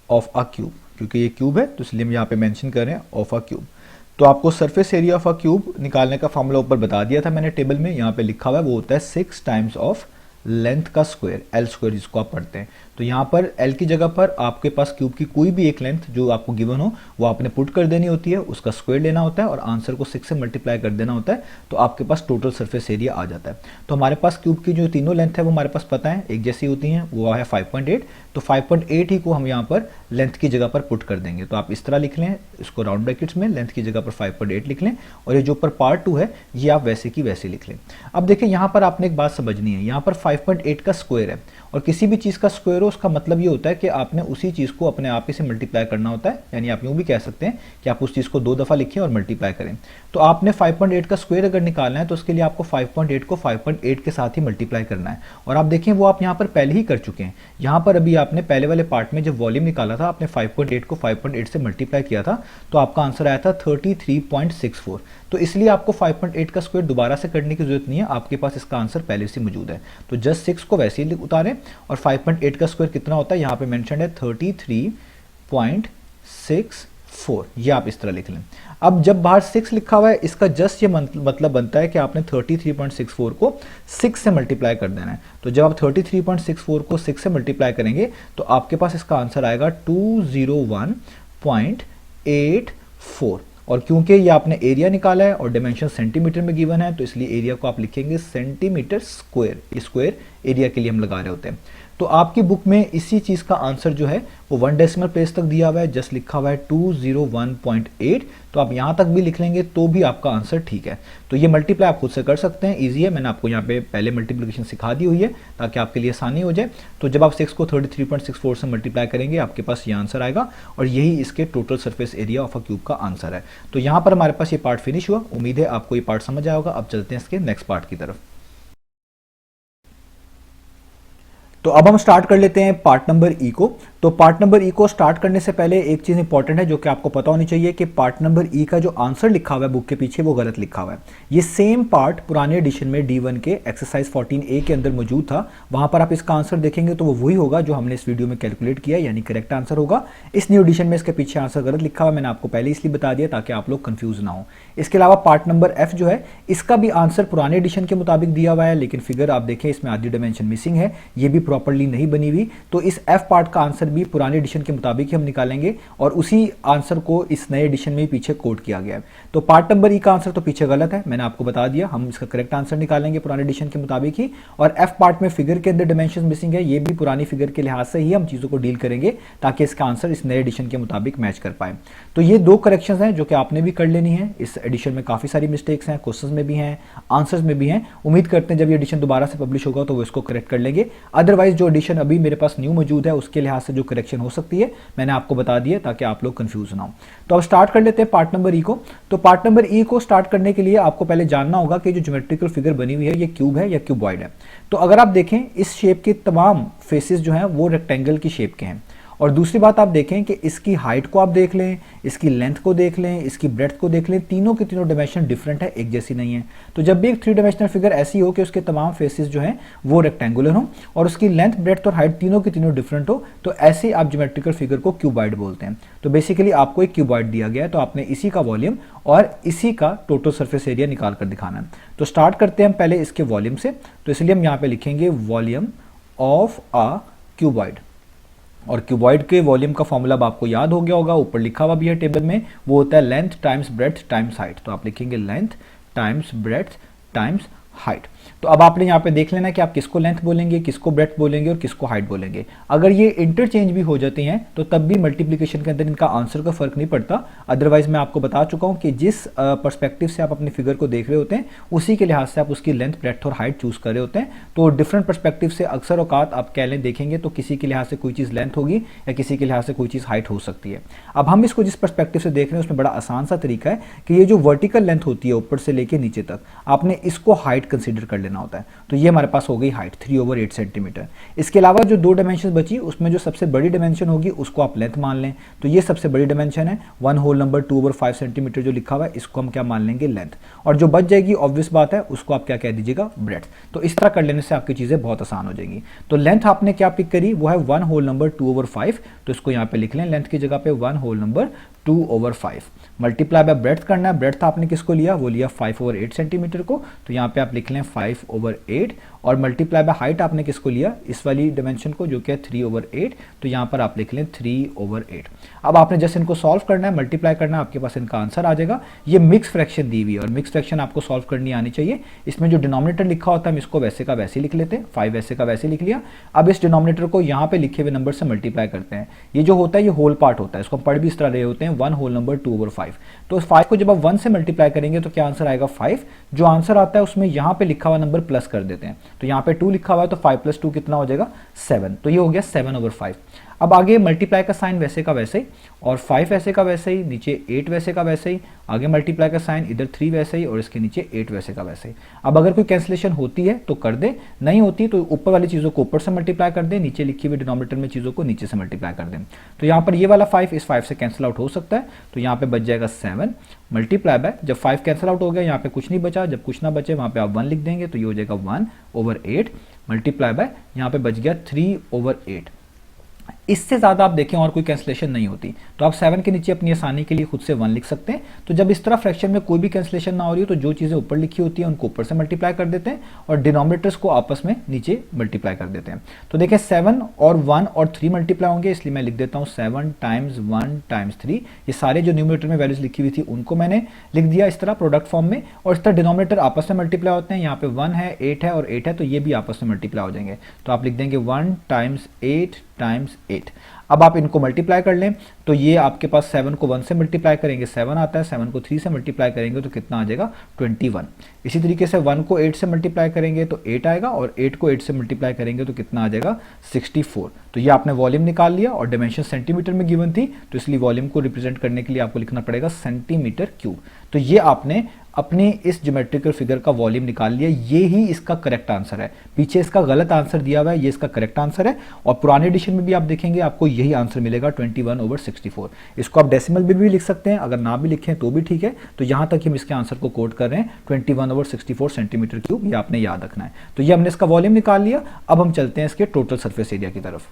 of a cube, क्योंकि ये क्यूब है तो इसलिए हम यहाँ पे मेंशन कर रहे हैं ऑफ अ क्यूब। तो आपको surface area of a cube निकालने का फॉर्मूला ऊपर बता दिया था मैंने टेबल में, यहाँ पे लिखा हुआ है, वो होता है 6 टाइम्स ऑफ लेंथ का स्क्वायर, एल स्क्वायर जिसको आप पढ़ते हैं। तो यहाँ पर एल की जगह पर आपके पास क्यूब की कोई भी एक लेंथ जो आपको गिवन हो वो आपने पुट कर देनी होती है, उसका स्क्वायर लेना होता है और आंसर को 6 से मल्टीप्लाई कर देना होता है, तो आपके पास टोटल सरफेस एरिया आ जाता है। तो हमारे पास क्यूब की जो तीनों लेंथ है वो हमारे पास पता है, एक जैसी होती हैं, वो है 5.8। तो 5.8 ही को हम यहाँ पर लेंथ की जगह पर पुट कर देंगे। तो आप इस तरह लिख लें इसको राउंड ब्रैकेट्स में, लेंथ की जगह पर 5.8 लिख लें, और ये जो ऊपर पार्ट 2 है ये आप वैसे की वैसे लिख लें। अब देखिए यहाँ पर आपने एक बात समझनी है, यहाँ पर 5.8 का स्क्वायर है, और किसी भी चीज़ का स्क्वायर हो उसका मतलब ये होता है कि आपने उसी चीज़ को अपने आप ही से मल्टीप्लाई करना होता है, यानी आप यूँ भी कह सकते हैं कि आप उस चीज़ को 2 दफ़ा लिखें और मल्टीप्लाई करें। तो आपने 5.8 का स्क्वायर अगर निकालना है तो उसके लिए आपको 5.8 को 5.8 के साथ ही मल्टीप्लाई करना है, और आप देखें वो आप यहाँ पर पहले ही कर चुके हैं। यहाँ पर अभी आपने पहले वाले पार्ट में जब वॉल्यूम निकाला था आपने 5.8 को 5.8 से मल्टीप्लाई किया था, तो आपका आंसर आया था 33.64। तो इसलिए आपको 5.8 का स्क्वायर दोबारा से करने की जरूरत नहीं है, आपके पास इसका आंसर पहले से मौजूद है। तो जस्ट 6 को वैसे ही उतारें, और 5.8 का स्क्वायर कितना होता है यहाँ पे मेंशन है 33.64, ये आप इस तरह लिख लें। अब जब बाहर 6 लिखा हुआ है इसका जस्ट ये मतलब बनता है कि आपने 33.64 को 6 से मल्टीप्लाई कर देना है। तो जब आप 33.64 को 6 से मल्टीप्लाई करेंगे तो आपके पास इसका आंसर आएगा 201.84, और क्योंकि ये आपने एरिया निकाला है और डायमेंशन सेंटीमीटर में गिवन है तो इसलिए एरिया को आप लिखेंगे सेंटीमीटर स्क्वायर, स्क्वायर एरिया के लिए हम लगा रहे होते हैं। तो आपकी बुक में इसी चीज़ का आंसर जो है वो 1 डेसिमल प्लेस तक दिया हुआ है, जस्ट लिखा हुआ है 201.8, तो आप यहाँ तक भी लिख लेंगे तो भी आपका आंसर ठीक है। तो ये मल्टीप्लाई आप खुद से कर सकते हैं, इजी है, मैंने आपको यहाँ पे पहले मल्टीप्लिकेशन सिखा दी हुई है ताकि आपके लिए आसानी हो जाए। तो जब आप 6 को 33.64 से मल्टीप्लाई करेंगे आपके पास ये आंसर आएगा, और यही इसके total surface area of a cube का आंसर है। तो यहाँ पर हमारे पास ये पार्ट फिनिश हुआ, उम्मीद है आपको ये पार्ट समझ आया होगा। अब चलते हैं इसके नेक्स्ट पार्ट की तरफ। तो अब हम स्टार्ट कर लेते हैं पार्ट नंबर ई को। तो पार्ट नंबर ई को स्टार्ट करने से पहले एक चीज़ इंपॉर्टेंट है जो कि आपको पता होनी चाहिए कि पार्ट नंबर ई का जो आंसर लिखा हुआ है बुक के पीछे वो गलत लिखा हुआ है। ये सेम पार्ट पुराने एडिशन में D1 के एक्सरसाइज 14A के अंदर मौजूद था, वहाँ पर आप इसका आंसर देखेंगे तो वो वही होगा जो हमने इस वीडियो में कैलकुलेट किया, यानी करेक्ट आंसर होगा। इस न्यू एडिशन में इसके पीछे आंसर गलत लिखा हुआ, मैंने आपको पहले इसलिए बता दिया ताकि आप लोग कंफ्यूज ना हो। इसके अलावा पार्ट नंबर एफ जो है इसका भी आंसर पुराने एडिशन के मुताबिक दिया हुआ है, लेकिन फिगर आप देखें इसमें आधी डायमेंशन मिसिंग है, ये भी प्रॉपरली नहीं बनी हुई। तो इस एफ पार्ट का आंसर भी पुराने एडिशन के मुताबिक ही हम निकालेंगे, और उसी आंसर को इस नए एडिशन में ही पीछे कोड किया गया है। तो पार्ट नंबर ई का आंसर तो पीछे गलत है, मैंने आपको बता दिया, हम इसका करेक्ट आंसर निकालेंगे पुराने एडिशन के मुताबिक ही। और एफ पार्ट में फिगर के अंदर डायमेंशन मिसिंग है, ये भी पुरानी फिगर के लिहाज से ही हम चीज़ों को डील करेंगे ताकि इसका आंसर इस नए एडिशन के मुताबिक मैच कर पाए। तो ये 2 करेक्शंस हैं जो कि आपने भी कर लेनी है। इस एडिशन में काफ़ी सारी मिस्टेक्स हैं, क्वेश्चंस में भी हैं, आंसर्स में भी हैं। उम्मीद करते हैं जब ये एडिशन दोबारा से पब्लिश होगा तो वो इसको करेक्ट कर लेंगे। अदरवाइज जो एडिशन अभी मेरे पास न्यू मौजूद है उसके लिहाज से जो जो करेक्शन हो सकती है मैंने आपको बता दिया ताकि आप लोग कंफ्यूज ना हो। तो अब स्टार्ट कर लेते हैं पार्ट नंबर ई को। तो पार्ट नंबर ई को स्टार्ट करने के लिए आपको पहले जानना होगा कि जो ज्योमेट्रिकल फिगर बनी हुई है ये क्यूब है या क्यूबॉइड है। तो अगर आप देखें इस शेप के तमाम फेसेस जो हैं वो रेक्टेंगल की शेप के हैं। और दूसरी बात आप देखें कि इसकी हाइट को आप देख लें, इसकी लेंथ को देख लें, इसकी ब्रेड्थ को देख लें, तीनों के तीनों डायमेंशन डिफरेंट है, एक जैसी नहीं है। तो जब भी एक 3 डायमेंशनल फिगर ऐसी हो कि उसके तमाम फेसेस जो हैं वो रेक्टेंगुलर हो और उसकी लेंथ, ब्रेड्थ और हाइट तीनों के तीनों डिफरेंट हो, तो ऐसे आप ज्योमेट्रिकल फिगर को क्यूबॉइड बोलते हैं। तो बेसिकली आपको एक क्यूबॉइड दिया गया है, तो आपने इसी का वॉल्यूम और इसी का टोटल सरफेस एरिया निकाल कर दिखाना है। तो स्टार्ट करते हैं हम पहले इसके वॉल्यूम से। तो इसलिए हम यहाँ पे लिखेंगे वॉल्यूम ऑफ अ क्यूबॉइड। और क्यूबॉइड के वॉल्यूम का फॉर्मूला अब आपको याद हो गया होगा, ऊपर लिखा हुआ भी है टेबल में, वो होता है length times breadth times height. तो आप लिखेंगे length times breadth times height. तो अब आपने यहाँ पे देख लेना कि आप किसको लेंथ बोलेंगे, किसको ब्रेड्थ बोलेंगे और किसको हाइट बोलेंगे। अगर ये इंटरचेंज भी हो जाती हैं तो तब भी मल्टीप्लिकेशन के अंदर इनका आंसर का फर्क नहीं पड़ता। अदरवाइज मैं आपको बता चुका हूँ कि जिस पर्सपेक्टिव से आप अपनी फिगर को देख रहे होते हैं उसी के लिहाज से आप उसकी लेंथ, ब्रेड्थ और हाइट चूज कर रहे होते हैं। तो डिफरेंट पर्सपेक्टिव से अक्सर औकात आप कह लें देखेंगे तो किसी के लिहाज से कोई चीज़ लेंथ होगी या किसी के लिहाज से कोई चीज़ हाइट हो सकती है। अब हम इसको जिस पर्सपेक्टिव से देख रहे हैं उसमें बड़ा आसान सा तरीका है कि ये जो वर्टिकल लेंथ होती है ऊपर से लेके नीचे तक, आपने इसको हाइट कंसिडर कर लेना होता है। तो ये हमारे पास हो गई हाइट 3/8 सेंटीमीटर। इसके अलावा जो 2 डायमेंशन बची उसमें जो सबसे बड़ी डायमेंशन होगी उसको आप लेंथ मान लें। तो ये सबसे बड़ी डायमेंशन है 1 होल नंबर 2/5 सेंटीमीटर जो लिखा हुआ है, इसको हम क्या मान लेंगे, लेंथ। और जो बच जाएगी ऑब्वियस बात है उसको आप क्या कह दीजिएगा, ब्रेड्थ। तो इस तरह कर लेने से आपकी चीज़ें बहुत आसान हो जाएंगी। तो लेंथ आपने क्या पिक करी, वो है 1 होल नंबर 2/5। तो इसको यहाँ पे लिख लें, लेंथ की जगह पे 1 whole number 2/5 multiply by breadth करना है। ब्रेड्थ आपने किसको लिया, वो लिया 5/8 सेंटीमीटर को। तो यहाँ पे आप लिख लें 5/8 और मल्टीप्लाई बाय हाइट आपने किसको लिया, इस वाली डायमेंशन को जो कि है 3/8। तो यहाँ पर आप लिख लें 3/8। अब आपने जस्ट इनको सॉल्व करना है, मल्टीप्लाई करना है, आपके पास इनका आंसर आ जाएगा। ये मिक्स फ्रैक्शन दी हुई है और मिक्स फ्रैक्शन आपको सॉल्व करनी आनी चाहिए। इसमें जो डिनोमिनेटर लिखा होता है हम इसको वैसे का वैसे लिख लेते हैं, 5 वैसे का वैसे लिख लिया। अब इस डिनोमिनेटर को यहाँ पे लिखे हुए नंबर से मल्टीप्लाई करते हैं। ये जो होता है ये होल पार्ट होता है, इसको हम पढ़ भी इस तरह रहे होते हैं 1 होल नंबर 2/5। तो 5 को जब आप 1 से मल्टीप्लाई करेंगे तो क्या आंसर आएगा, 5। जो आंसर आता है उसमें यहाँ पे लिखा हुआ नंबर प्लस कर देते हैं। तो यहाँ पे 2 लिखा हुआ है तो 5 + 2 कितना हो जाएगा, 7। तो ये हो गया 7/5। अब आगे मल्टीप्लाई का साइन वैसे का वैसे ही और 5 वैसे का वैसे ही, नीचे 8 वैसे का वैसे ही, आगे मल्टीप्लाई का साइन इधर 3 वैसे ही और इसके नीचे 8 वैसे का वैसे ही। अब अगर कोई कैंसिलेशन होती है तो कर दे, नहीं होती तो ऊपर वाली चीज़ों को ऊपर से मल्टीप्लाई कर दे, नीचे लिखी हुई डिनोमिनेटर में चीज़ों को नीचे से मल्टीप्लाई कर दें। तो यहाँ पर ये वाला 5 इस 5 से कैंसिल आउट हो सकता है, तो यहाँ पे बच जाएगा 7 मल्टीप्लाई बाय, जब 5 कैंसिल आउट हो गया यहाँ पे कुछ नहीं बचा, जब कुछ ना बचे वहाँ पे आप 1 लिख देंगे तो ये हो जाएगा 1/8 मल्टीप्लाई बाय, यहाँ पे बच गया 3/8। इससे ज़्यादा आप देखें और कोई कैंसिलेशन नहीं होती तो आप 7 के नीचे अपनी आसानी के लिए खुद से 1 लिख सकते हैं। तो जब इस तरह फ्रैक्शन में कोई भी कैंसिलेशन ना हो रही हो तो जो चीज़ें ऊपर लिखी होती हैं उनको ऊपर से मल्टीप्लाई कर देते हैं और डिनोमिनेटर्स को आपस में नीचे मल्टीप्लाई कर देते हैं। तो देखें 7 और 1 और 3 मल्टीप्लाई होंगे, इसलिए मैं लिख देता हूँ 7 टाइम्स 1 टाइम्स 3। ये सारे जो न्यूमरेटर में वैल्यूज लिखी हुई थी उनको मैंने लिख दिया इस तरह प्रोडक्ट फॉर्म में, और इस तरह डिनोमिनेटर आपस में मल्टीप्लाई होते हैं। यहाँ पे 1 है, 8 है और 8 है, तो ये भी आपस में मल्टीप्लाई हो जाएंगे। तो आप लिख देंगे 1 टाइम्स 8 टाइम्स 8। अब आप इनको मल्टीप्लाई कर लें तो ये आपके पास 7 को 1 से मल्टीप्लाई करेंगे 7 आता है, 7 को 3 से मल्टीप्लाई करेंगे तो कितना आ जाएगा, 21। इसी तरीके से 1 को 8 से मल्टीप्लाई करेंगे तो 8 आएगा और 8 को 8 से मल्टीप्लाई करेंगे तो कितना आ जाएगा, 64। तो ये आपने वॉल्यूम निकाल लिया और डायमेंशन सेंटीमीटर में गिवन थी, तो इसलिए वॉल्यूम को रिप्रेजेंट करने के लिए आपको लिखना पड़ेगा सेंटीमीटर क्यूब। तो ये आपने अपने इस ज्योमेट्रिकल फिगर का वॉल्यूम निकाल लिया, ये ही इसका करेक्ट आंसर है। पीछे इसका गलत आंसर दिया हुआ है, ये इसका करेक्ट आंसर है। और पुराने एडिशन में भी आप देखेंगे आपको यही आंसर मिलेगा 21/64। इसको आप डेसिमल में भी लिख सकते हैं, अगर ना भी लिखें तो भी ठीक है। तो यहाँ तक हम इसके आंसर को कोट कर रहे हैं 21/64 सेंटीमीटर क्यूब, ये आपने याद रखना है। तो ये हमने इसका वॉल्यूम निकाल लिया। अब हम चलते हैं इसके टोटल सरफेस एरिया की तरफ।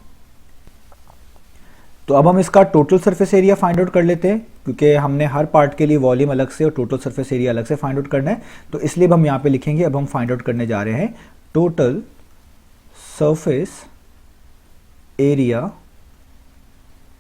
तो अब हम इसका total surface area find out कर लेते हैं, क्योंकि हमने हर पार्ट के लिए वॉल्यूम अलग से और टोटल सरफेस एरिया अलग से फाइंड आउट करना है। तो इसलिए अब हम यहाँ पे लिखेंगे, अब हम फाइंड आउट करने जा रहे हैं total surface area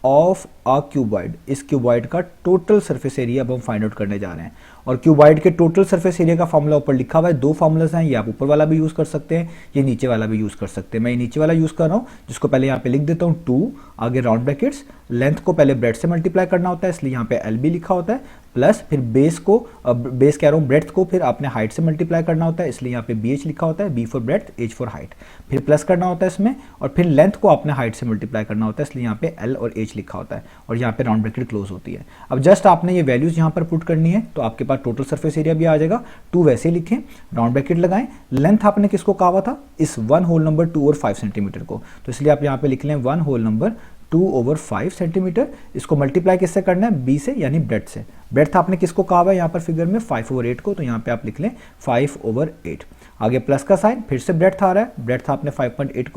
of a cuboid. इस क्यूबॉइड का टोटल सरफेस एरिया अब हम फाइंड आउट करने जा रहे हैं। और क्यूबॉइड के टोटल सरफेस एरिया का फॉर्मूला ऊपर लिखा हुआ है, 2 फॉर्मूलाज हैं, ये आप ऊपर वाला भी यूज़ कर सकते हैं, ये नीचे वाला भी यूज़ कर सकते हैं। मैं ये नीचे वाला यूज़ कर रहा हूँ, जिसको पहले यहाँ पे लिख देता हूँ 2, आगे राउंड ब्रैकेट्स, लेंथ को पहले ब्रेड से मल्टीप्लाई करना होता है इसलिए यहाँ पे LB लिखा होता है, प्लस फिर बेस कह रहा हूँ ब्रेड्थ को फिर आपने हाइट से मल्टीप्लाई करना होता है, इसलिए यहाँ पे BH लिखा होता है, B for breadth, H for height, फिर प्लस करना होता है इसमें, और फिर लेंथ को आपने हाइट से मल्टीप्लाई करना होता है, इसलिए यहाँ पे L और H लिखा होता है, और यहाँ पे राउंड ब्रैकेट क्लोज होती है। अब जस्ट आपने ये वैल्यूज यहाँ पर पुट करनी है, तो आपके पास टोटल सरफेस एरिया भी आ जाएगा। 2 वैसे लिखें, राउंड ब्रैकेट लगाएं, लेंथ आपने किसको कहा हुआ था, इस 1 होल नंबर 2 और 5 सेंटीमीटर को, तो इसलिए आप यहाँ पे लिख लें 1 होल नंबर 2/5 सेंटीमीटर। इसको मल्टीप्लाई किससे करना है, B से, यानी ब्रेड्थ से। ब्रेड्थ आपने किसको कहा हुआ है यहाँ पर फिगर में, 5/8 को, तो यहाँ पे आप लिख लें 5/8। आगे प्लस का साइन, फिर से ब्रेड्थ आ रहा है, ब्रेड्थ आपने 5/8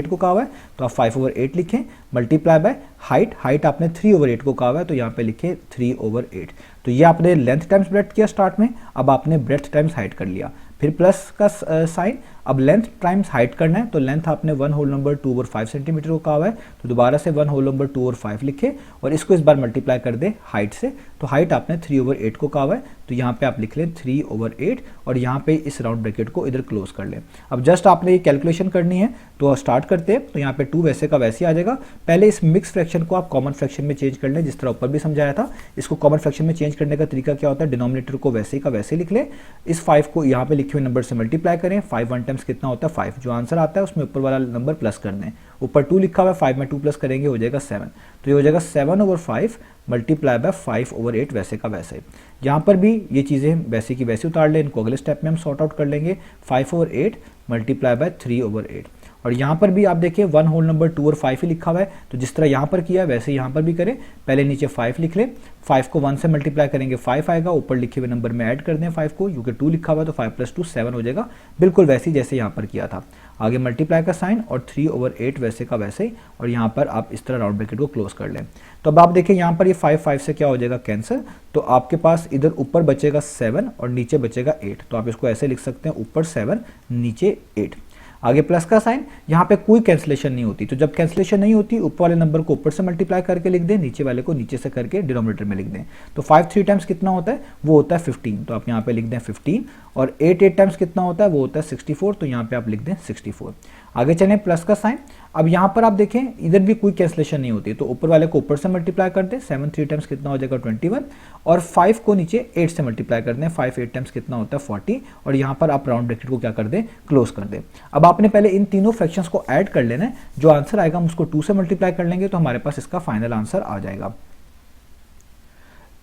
को कहा हुआ है, तो आप 5/8 लिखें, मल्टीप्लाई बाय हाइट आपने 3/8 को कहा हुआ है, तो यहाँ पे लिखें 3/8। तो ये आपने लेंथ टाइम्स ब्रेड्थ किया स्टार्ट में, अब आपने ब्रेड्थ टाइम्स हाइट कर लिया, फिर प्लस का साइन, अब लेंथ टाइम्स हाइट करना है, तो लेंथ आपने 1 होल नंबर 2/5 सेंटीमीटर को कहा हुआ है, तो दोबारा से 1 होल नंबर 2 और 5 लिखे, और इसको इस बार मल्टीप्लाई कर दे हाइट से, तो हाइट आपने 3/8 को कहा हुआ है, तो यहाँ पे आप लिख लें 3/8, और यहाँ पे इस राउंड ब्रैकेट को इधर क्लोज कर लें। अब जस्ट आपने ये कैलकुलेशन करनी है, तो स्टार्ट करते हैं। तो यहाँ पे 2 वैसे का वैसे ही आ जाएगा। पहले इस मिक्स फ्रैक्शन को आप कॉमन फ्रैक्शन में चेंज कर लें, जिस तरह ऊपर भी समझाया था। इसको कॉमन फ्रैक्शन में चेंज करने का तरीका क्या होता है, डिनोमिनेटर को वैसे का वैसे लिख लें, इस 5 को यहाँ पे लिखे हुए नंबर से मल्टीप्लाई करें, 5 1 टाइम्स कितना होता है 5, जो आंसर आता है उसमें ऊपर वाला नंबर प्लस कर दें, ऊपर 2 लिखा हुआ है, 5 में 2 प्लस करेंगे हो जाएगा 7, तो ये हो जाएगा 7/5 मल्टीप्लाई बाय 5/8 वैसे का वैसे। यहाँ पर भी ये चीज़ें वैसे की वैसे उतार लें, इनको अगले स्टेप में हम सॉर्ट आउट कर लेंगे, 5/8 मल्टीप्लाई बाय 3/8। और यहाँ पर भी आप देखिए 1 होल नंबर 2 और 5 ही लिखा हुआ है, तो जिस तरह यहाँ पर किया है वैसे यहाँ पर भी करें। पहले नीचे 5 लिख लें, 5 को 1 से मल्टीप्लाई करेंगे 5 आएगा, ऊपर लिखे हुए नंबर में ऐड कर दें 5 को, क्योंकि 2 लिखा हुआ है तो 5 + 2 7 हो जाएगा, बिल्कुल वैसे ही जैसे यहाँ पर किया था। आगे मल्टीप्लाई का साइन और 3/8 वैसे का वैसे ही, और यहाँ पर आप इस तरह राउंड ब्रैकेट को क्लोज कर लें। तो अब आप देखिए यहाँ पर ये 5 से क्या हो जाएगा कैंसिल, तो आपके पास इधर ऊपर बचेगा 7 और नीचे बचेगा 8, तो आप इसको ऐसे लिख सकते हैं, ऊपर 7 नीचे 8। आगे प्लस का साइन, यहाँ पे कोई कैंसिलेशन नहीं होती, तो जब कैंसिलेशन नहीं होती ऊपर वाले नंबर को ऊपर से मल्टीप्लाई करके लिख दें, नीचे वाले को नीचे से करके डिनोमिनेटर में लिख दें। तो 5 3 टाइम्स कितना होता है, वो होता है 15, तो आप यहाँ पे लिख दें 15, और 8 8 टाइम्स कितना होता है, वो होता है 64, तो यहाँ पे आप लिख दें 64। आगे चलें प्लस का साइन, अब यहाँ पर आप देखें इधर भी कोई कैंसिलेशन नहीं होती, तो ऊपर वाले को ऊपर से मल्टीप्लाई कर दें, 7 3 टाइम्स कितना हो जाएगा 21, और 5 को नीचे 8 से मल्टीप्लाई कर दें, 5 8 टाइम्स कितना होता है 40, और यहाँ पर आप राउंड ब्रैकेट को क्या कर दें, क्लोज कर दें। अब आपने पहले इन तीनों फ्रैक्शंस को ऐड कर लेना है, जो आंसर आएगा हम उसको 2 से मल्टीप्लाई कर लेंगे, तो हमारे पास इसका फाइनल आंसर आ जाएगा।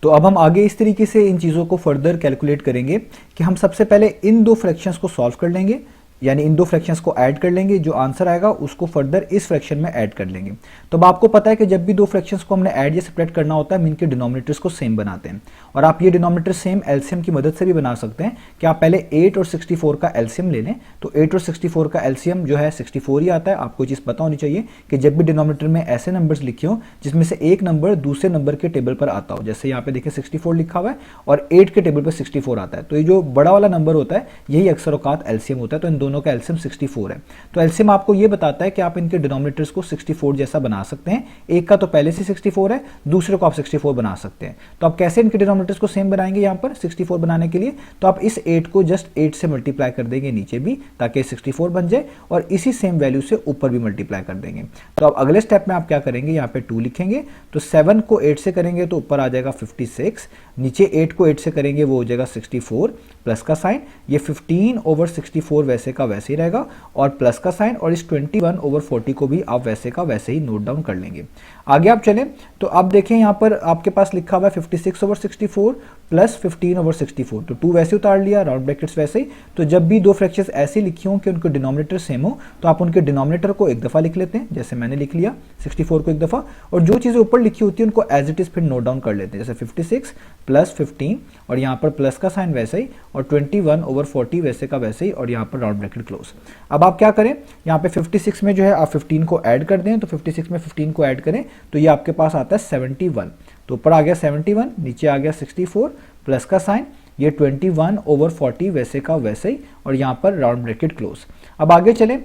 तो अब हम आगे इस तरीके से इन चीज़ों को फर्दर कैलकुलेट करेंगे कि हम सबसे पहले इन 2 फ्रैक्शंस को सॉल्व कर लेंगे, यानी इन 2 फ्रैक्शंस को ऐड कर लेंगे, जो आंसर आएगा उसको फर्दर इस फ्रैक्शन में ऐड कर लेंगे। तो अब आपको पता है कि जब भी 2 फ्रैक्शंस को हमने ऐड या सेपरेट करना होता है, हम इनके डिनोमिनेटर्स को सेम बनाते हैं, और आप ये डिनोमिनेटर सेम एलसीएम की मदद से भी बना सकते हैं कि आप पहले 8 और 64 का एलसीएम ले लें। तो 8 और 64 का एलसीएम जो है 64 ही आता है। आपको चीज़ पता होनी चाहिए कि जब भी डिनोमिनेटर में ऐसे नंबर्स लिखे हों जिसमें से एक नंबर दूसरे नंबर के टेबल पर आता हो, जैसे यहाँ पे देखिए 64 लिखा हुआ है और 8 के टेबल पर 64 आता है, तो ये जो बड़ा वाला नंबर होता है यही अक्सर औकात एलसीएम होता है। तो इन दोनों का एलसीएम 64 है। तो एलसीएम आपको ये बताता है कि आप इनके डिनोमिनेटर्स को 64 जैसा बना सकते हैं। एक का तो पहले से 64 है, दूसरे को आप 64 बना सकते हैं। तो आप कैसे इनके डिनोमिनेटर्स को सेम बनाएंगे यहाँ पर 64 बनाने के लिए, तो आप इस 8 को जस्ट 8 से मल्टीप्लाई कर देंगे नीचे भी, ताकि 64 बन जाए, और इसी सेम वैल्यू से ऊपर भी मल्टीप्लाई कर देंगे। तो अब अगले स्टेप में आप क्या करेंगे, यहाँ पे 2 लिखेंगे, तो 7 को 8 से करेंगे तो ऊपर आ जाएगा 56, नीचे 8 को 8 से करेंगे वो हो जाएगा 64, प्लस का साइन, ये 15/64 वैसे का वैसे ही रहेगा, और प्लस का साइन, और इस 21/40 को भी आप वैसे का वैसे ही नोट डाउन कर लेंगे। आगे आप चलें तो आप देखें यहाँ पर आपके पास लिखा हुआ है 56/64 प्लस 15/64, तो 2 वैसे उतार लिया, राउंड ब्रैकेट्स वैसे ही। तो जब भी 2 फ्रैक्शंस ऐसे लिखी हों कि उनके डिनोमिनेटर सेम हो, तो आप उनके डिनोमिनेटर को एक दफ़ा लिख लेते हैं, जैसे मैंने लिख लिया 64 को एक दफ़ा, और जो चीज़ें ऊपर लिखी होती है उनको एज इट इज़ फिर नोट डाउन कर लेते हैं, जैसे 56 प्लस 15, और यहाँ पर प्लस का साइन वैसे ही, और 21/40 वैसे का वैसे ही, और यहाँ पर राउंड ब्रैकेट क्लोज। अब आप क्या करें, यहाँ पे 56 में जो है आप 15 को ऐड कर दें, तो 56 में 15 को ऐड करें तो ये आपके पास आता है 71, तो ऊपर आ गया 71, नीचे आ गया 64, प्लस का साइन, ये 21/40 वैसे का वैसे ही, और यहाँ पर राउंड ब्रैकेट क्लोज। अब आगे चलें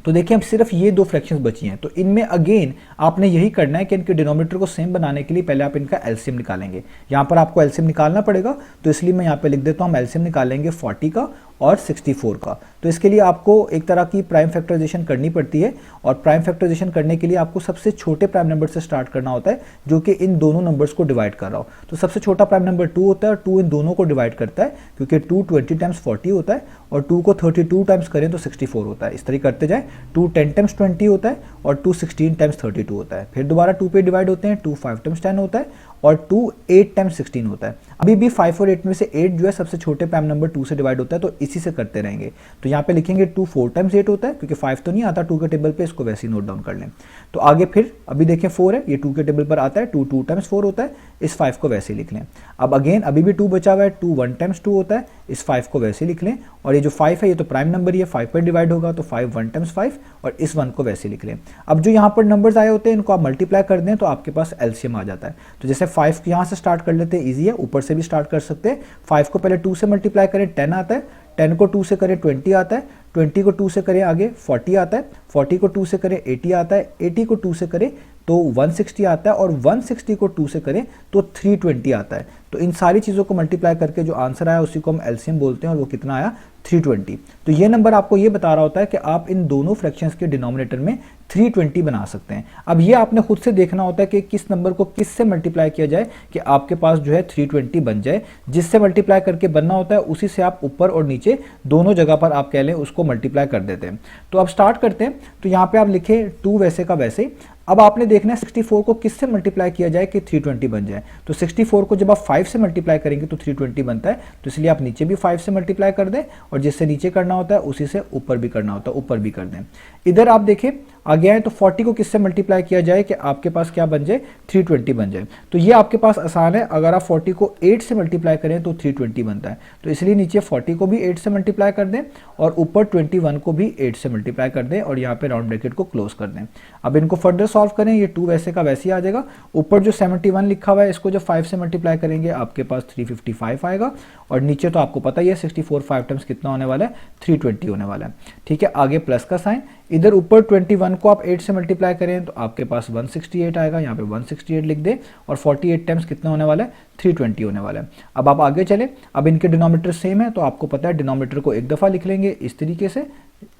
तो देखिए अब सिर्फ ये 2 फ्रैक्शंस बची हैं, तो इनमें अगेन आपने यही करना है कि इनके डिनोमिनेटर को सेम बनाने के लिए पहले आप इनका एलसीएम निकालेंगे। यहाँ पर आपको एलसीएम निकालना पड़ेगा, तो इसलिए मैं यहाँ पे लिख देता हूँ, हम एलसीएम निकालेंगे 40 का और 64 का। तो इसके लिए आपको एक तरह की प्राइम फैक्टराइजेशन करनी पड़ती है, और प्राइम फैक्टराइजेशन करने के लिए आपको सबसे छोटे प्राइम नंबर से स्टार्ट करना होता है जो कि इन दोनों नंबर्स को डिवाइड कर रहा हो। तो सबसे छोटा प्राइम नंबर 2 होता है और 2 इन दोनों को डिवाइड करता है, क्योंकि 2 20 टाइम्स 40 होता है और 2 को 32 टाइम्स करें तो 64 होता है। इस तरह करते जाए, 2 10 टाइम्स 20 होता है और 2 16 टाइम्स 32 होता है। फिर दोबारा 2 पे डिवाइड होते हैं, 2 5 टाइम्स 10 होता है और 2 8 टाइम्स 16 होता है। अभी भी 5 और 8 में से 8 जो है सबसे छोटे प्राइम नंबर 2 से डिवाइड होता है, तो इसी से करते रहेंगे। तो यहाँ पे लिखेंगे 2 4 टाइम्स 8 होता है, क्योंकि 5 तो नहीं आता 2 के टेबल पे, इसको वैसे ही नोट डाउन कर लें। तो आगे फिर अभी देखें 4 है, ये 2 के टेबल पर आता है, 2 2 टाइम्स 4 होता है, इस 5 को वैसे ही लिख लें। अब अगेन अभी भी 2 बचा हुआ है, 2 1 टाइम्स 2 होता है, इस 5 को वैसे ही लिख लें। और ये जो 5 है ये तो प्राइम नंबर ही है, 5 पर डिवाइड होगा तो 5 1 टाइम्स 5 और इस 1 को वैसे लिख लें। अब जो यहाँ पर नंबर्स आए होते हैं इनको आप मल्टीप्लाई कर दें तो आपके पास एलसीएम आ जाता है। तो जैसे 5 यहाँ से स्टार्ट कर लेते हैं, ईजी है, ऊपर से भी स्टार्ट कर सकते हैं। 5 को पहले 2 से मल्टीप्लाई करें 10 आता है, 10 को 2 से करें 20 आता है, 20 को 2 से करें आगे 40 आता है, 40 को 2 से करें 80 आता है, 80 को 2 से करें तो 160 आता है और 160 को 2 से करें तो 320 आता है। तो इन सारी चीज़ों को मल्टीप्लाई करके जो आंसर आया उसी को हम एलसीएम बोलते हैं और वो कितना आया 320। तो ये नंबर आपको ये बता रहा होता है कि आप इन दोनों फ्रैक्शंस के डिनोमिनेटर में 320 बना सकते हैं। अब ये आपने खुद से देखना होता है कि किस नंबर को किस से मल्टीप्लाई किया जाए कि आपके पास जो है 320 बन जाए। जिससे मल्टीप्लाई करके बनना होता है उसी से आप ऊपर और नीचे दोनों जगह पर आप कह लें उसको मल्टीप्लाई कर देते हैं। तो अब स्टार्ट करते हैं। तो यहाँ पे आप लिखे 2 वैसे का वैसे। अब आपने देखना है 64 को किससे मल्टीप्लाई किया जाए कि 320 बन जाए। तो 64 को जब आप 5 से मल्टीप्लाई करेंगे तो 320 बनता है, तो इसलिए आप नीचे भी 5 से मल्टीप्लाई कर दें और जिससे नीचे करना होता है उसी से ऊपर भी करना होता है, ऊपर भी कर दें। इधर आप देखें आगे आए तो 40 को किससे मल्टीप्लाई किया जाए कि आपके पास क्या बन जाए 320 बन जाए। तो ये आपके पास आसान है, अगर आप 40 को 8 से मल्टीप्लाई करें तो 320 बनता है। तो इसलिए नीचे 40 को भी 8 से मल्टीप्लाई कर दें और ऊपर 21 को भी 8 से मल्टीप्लाई कर दें और यहाँ पे राउंड ब्रैकेट को क्लोज कर दें। अब इनको फर्दर सॉल्व करें, ये 2 वैसे का वैसे ही आ जाएगा। ऊपर जो 71 लिखा हुआ है इसको जब 5 से मल्टीप्लाई करेंगे आपके पास 355 आएगा और नीचे तो आपको पता ही है 64 5 टाइम्स कितना होने वाला है 320 होने वाला है। ठीक है, आगे प्लस का साइन। इधर ऊपर 21 को आप 8 से मल्टीप्लाई करें तो आपके पास 168 आएगा, यहाँ पे 168 लिख दे और 48 टाइम्स कितना होने वाला है 320 होने वाला है। अब आप आगे चले, अब इनके डिनोमिनेटर सेम है तो आपको पता है डिनोमिनेटर को एक दफ़ा लिख लेंगे इस तरीके से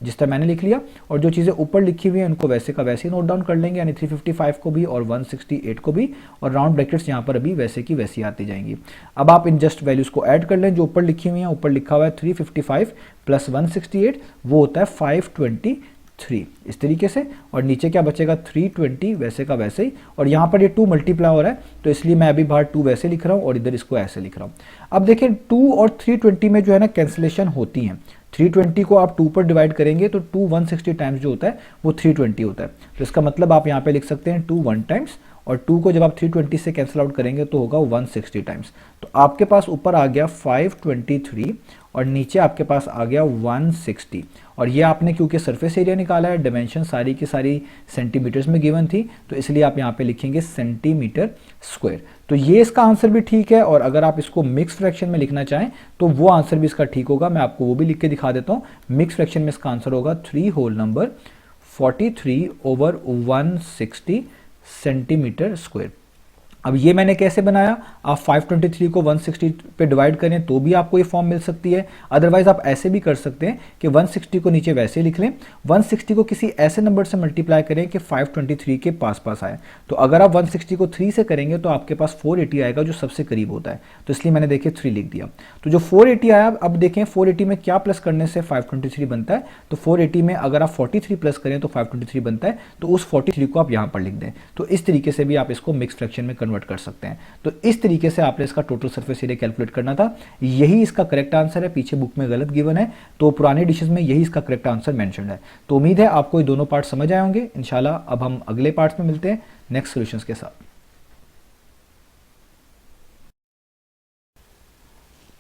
जिस तरह मैंने लिख लिया, और जो चीज़ें ऊपर लिखी हुई हैं उनको वैसे का वैसे ही नोट डाउन कर लेंगे, यानी 355 को भी और 168 को भी, और राउंड ब्रैकेट्स यहाँ पर अभी वैसे की वैसी आती जाएंगी। अब आप इन जस्ट वैल्यूज़ को ऐड कर लें जो ऊपर लिखी हुई हैं। ऊपर लिखा हुआ है 355 प्लस 168 वो होता है 523 इस तरीके से, और नीचे क्या बचेगा 320 वैसे का वैसे ही, और यहाँ पर ये 2 मल्टीप्लाई हो रहा है तो इसलिए मैं अभी बाहर 2 वैसे लिख रहा हूँ और इधर इसको ऐसे लिख रहा हूँ। अब देखें 2 और 320 में जो है ना कैंसिलेशन होती हैं। 320 को आप 2 पर डिवाइड करेंगे तो 2 160 टाइम्स जो होता है वो 320 होता है। तो इसका मतलब आप यहाँ पे लिख सकते हैं 2 1 टाइम्स और 2 को जब आप 320 से कैंसिल आउट करेंगे तो होगा 160 टाइम्स। तो आपके पास ऊपर आ गया 523 और नीचे आपके पास आ गया 160, और ये आपने क्योंकि सरफेस एरिया निकाला है, डायमेंशन सारी की सारी सेंटीमीटर्स में गिवन थी तो इसलिए आप यहाँ पे लिखेंगे सेंटीमीटर स्क्वायर। तो ये इसका आंसर भी ठीक है, और अगर आप इसको मिक्स फ्रैक्शन में लिखना चाहें तो वो आंसर भी इसका ठीक होगा। मैं आपको वो भी लिख के दिखा देता हूँ। मिक्स फ्रैक्शन में इसका आंसर होगा 3 होल नंबर 43/160 सेंटीमीटर स्क्वायर। अब ये मैंने कैसे बनाया, आप 523 को 160 पे डिवाइड करें तो भी आपको ये फॉर्म मिल सकती है। अदरवाइज आप ऐसे भी कर सकते हैं कि 160 को नीचे वैसे लिख लें, 160 को किसी ऐसे नंबर से मल्टीप्लाई करें कि 523 के पास पास आए। तो अगर आप 160 को 3 से करेंगे तो आपके पास 480 आएगा जो सबसे करीब होता है, तो इसलिए मैंने देखे 3 लिख दिया। तो जो 480 आया, अब देखें 480 में क्या प्लस करने से 523 बनता है। तो 480 में अगर आप 43 प्लस करें तो 523 बनता है, तो उस 43 को आप यहाँ पर लिख दें। तो इस तरीके से भी आप इसको मिक्स फ्रैक्शन में कन्वर्ट कर सकते हैं। तो इस तरीके से आपने इसका टोटल सरफेस एरिया कैलकुलेट करना था। यही इसका करेक्ट आंसर है, पीछे बुक में गलत गिवन है तो पुराने डिशेस में यही इसका करेक्ट आंसर मेंशन्ड है। तो उम्मीद है आपको ये दोनों पार्ट समझ आए होंगे। इंशाल्लाह अब हम अगले पार्ट्स में मिलते हैं नेक्स्ट सॉल्यूशंस के साथ।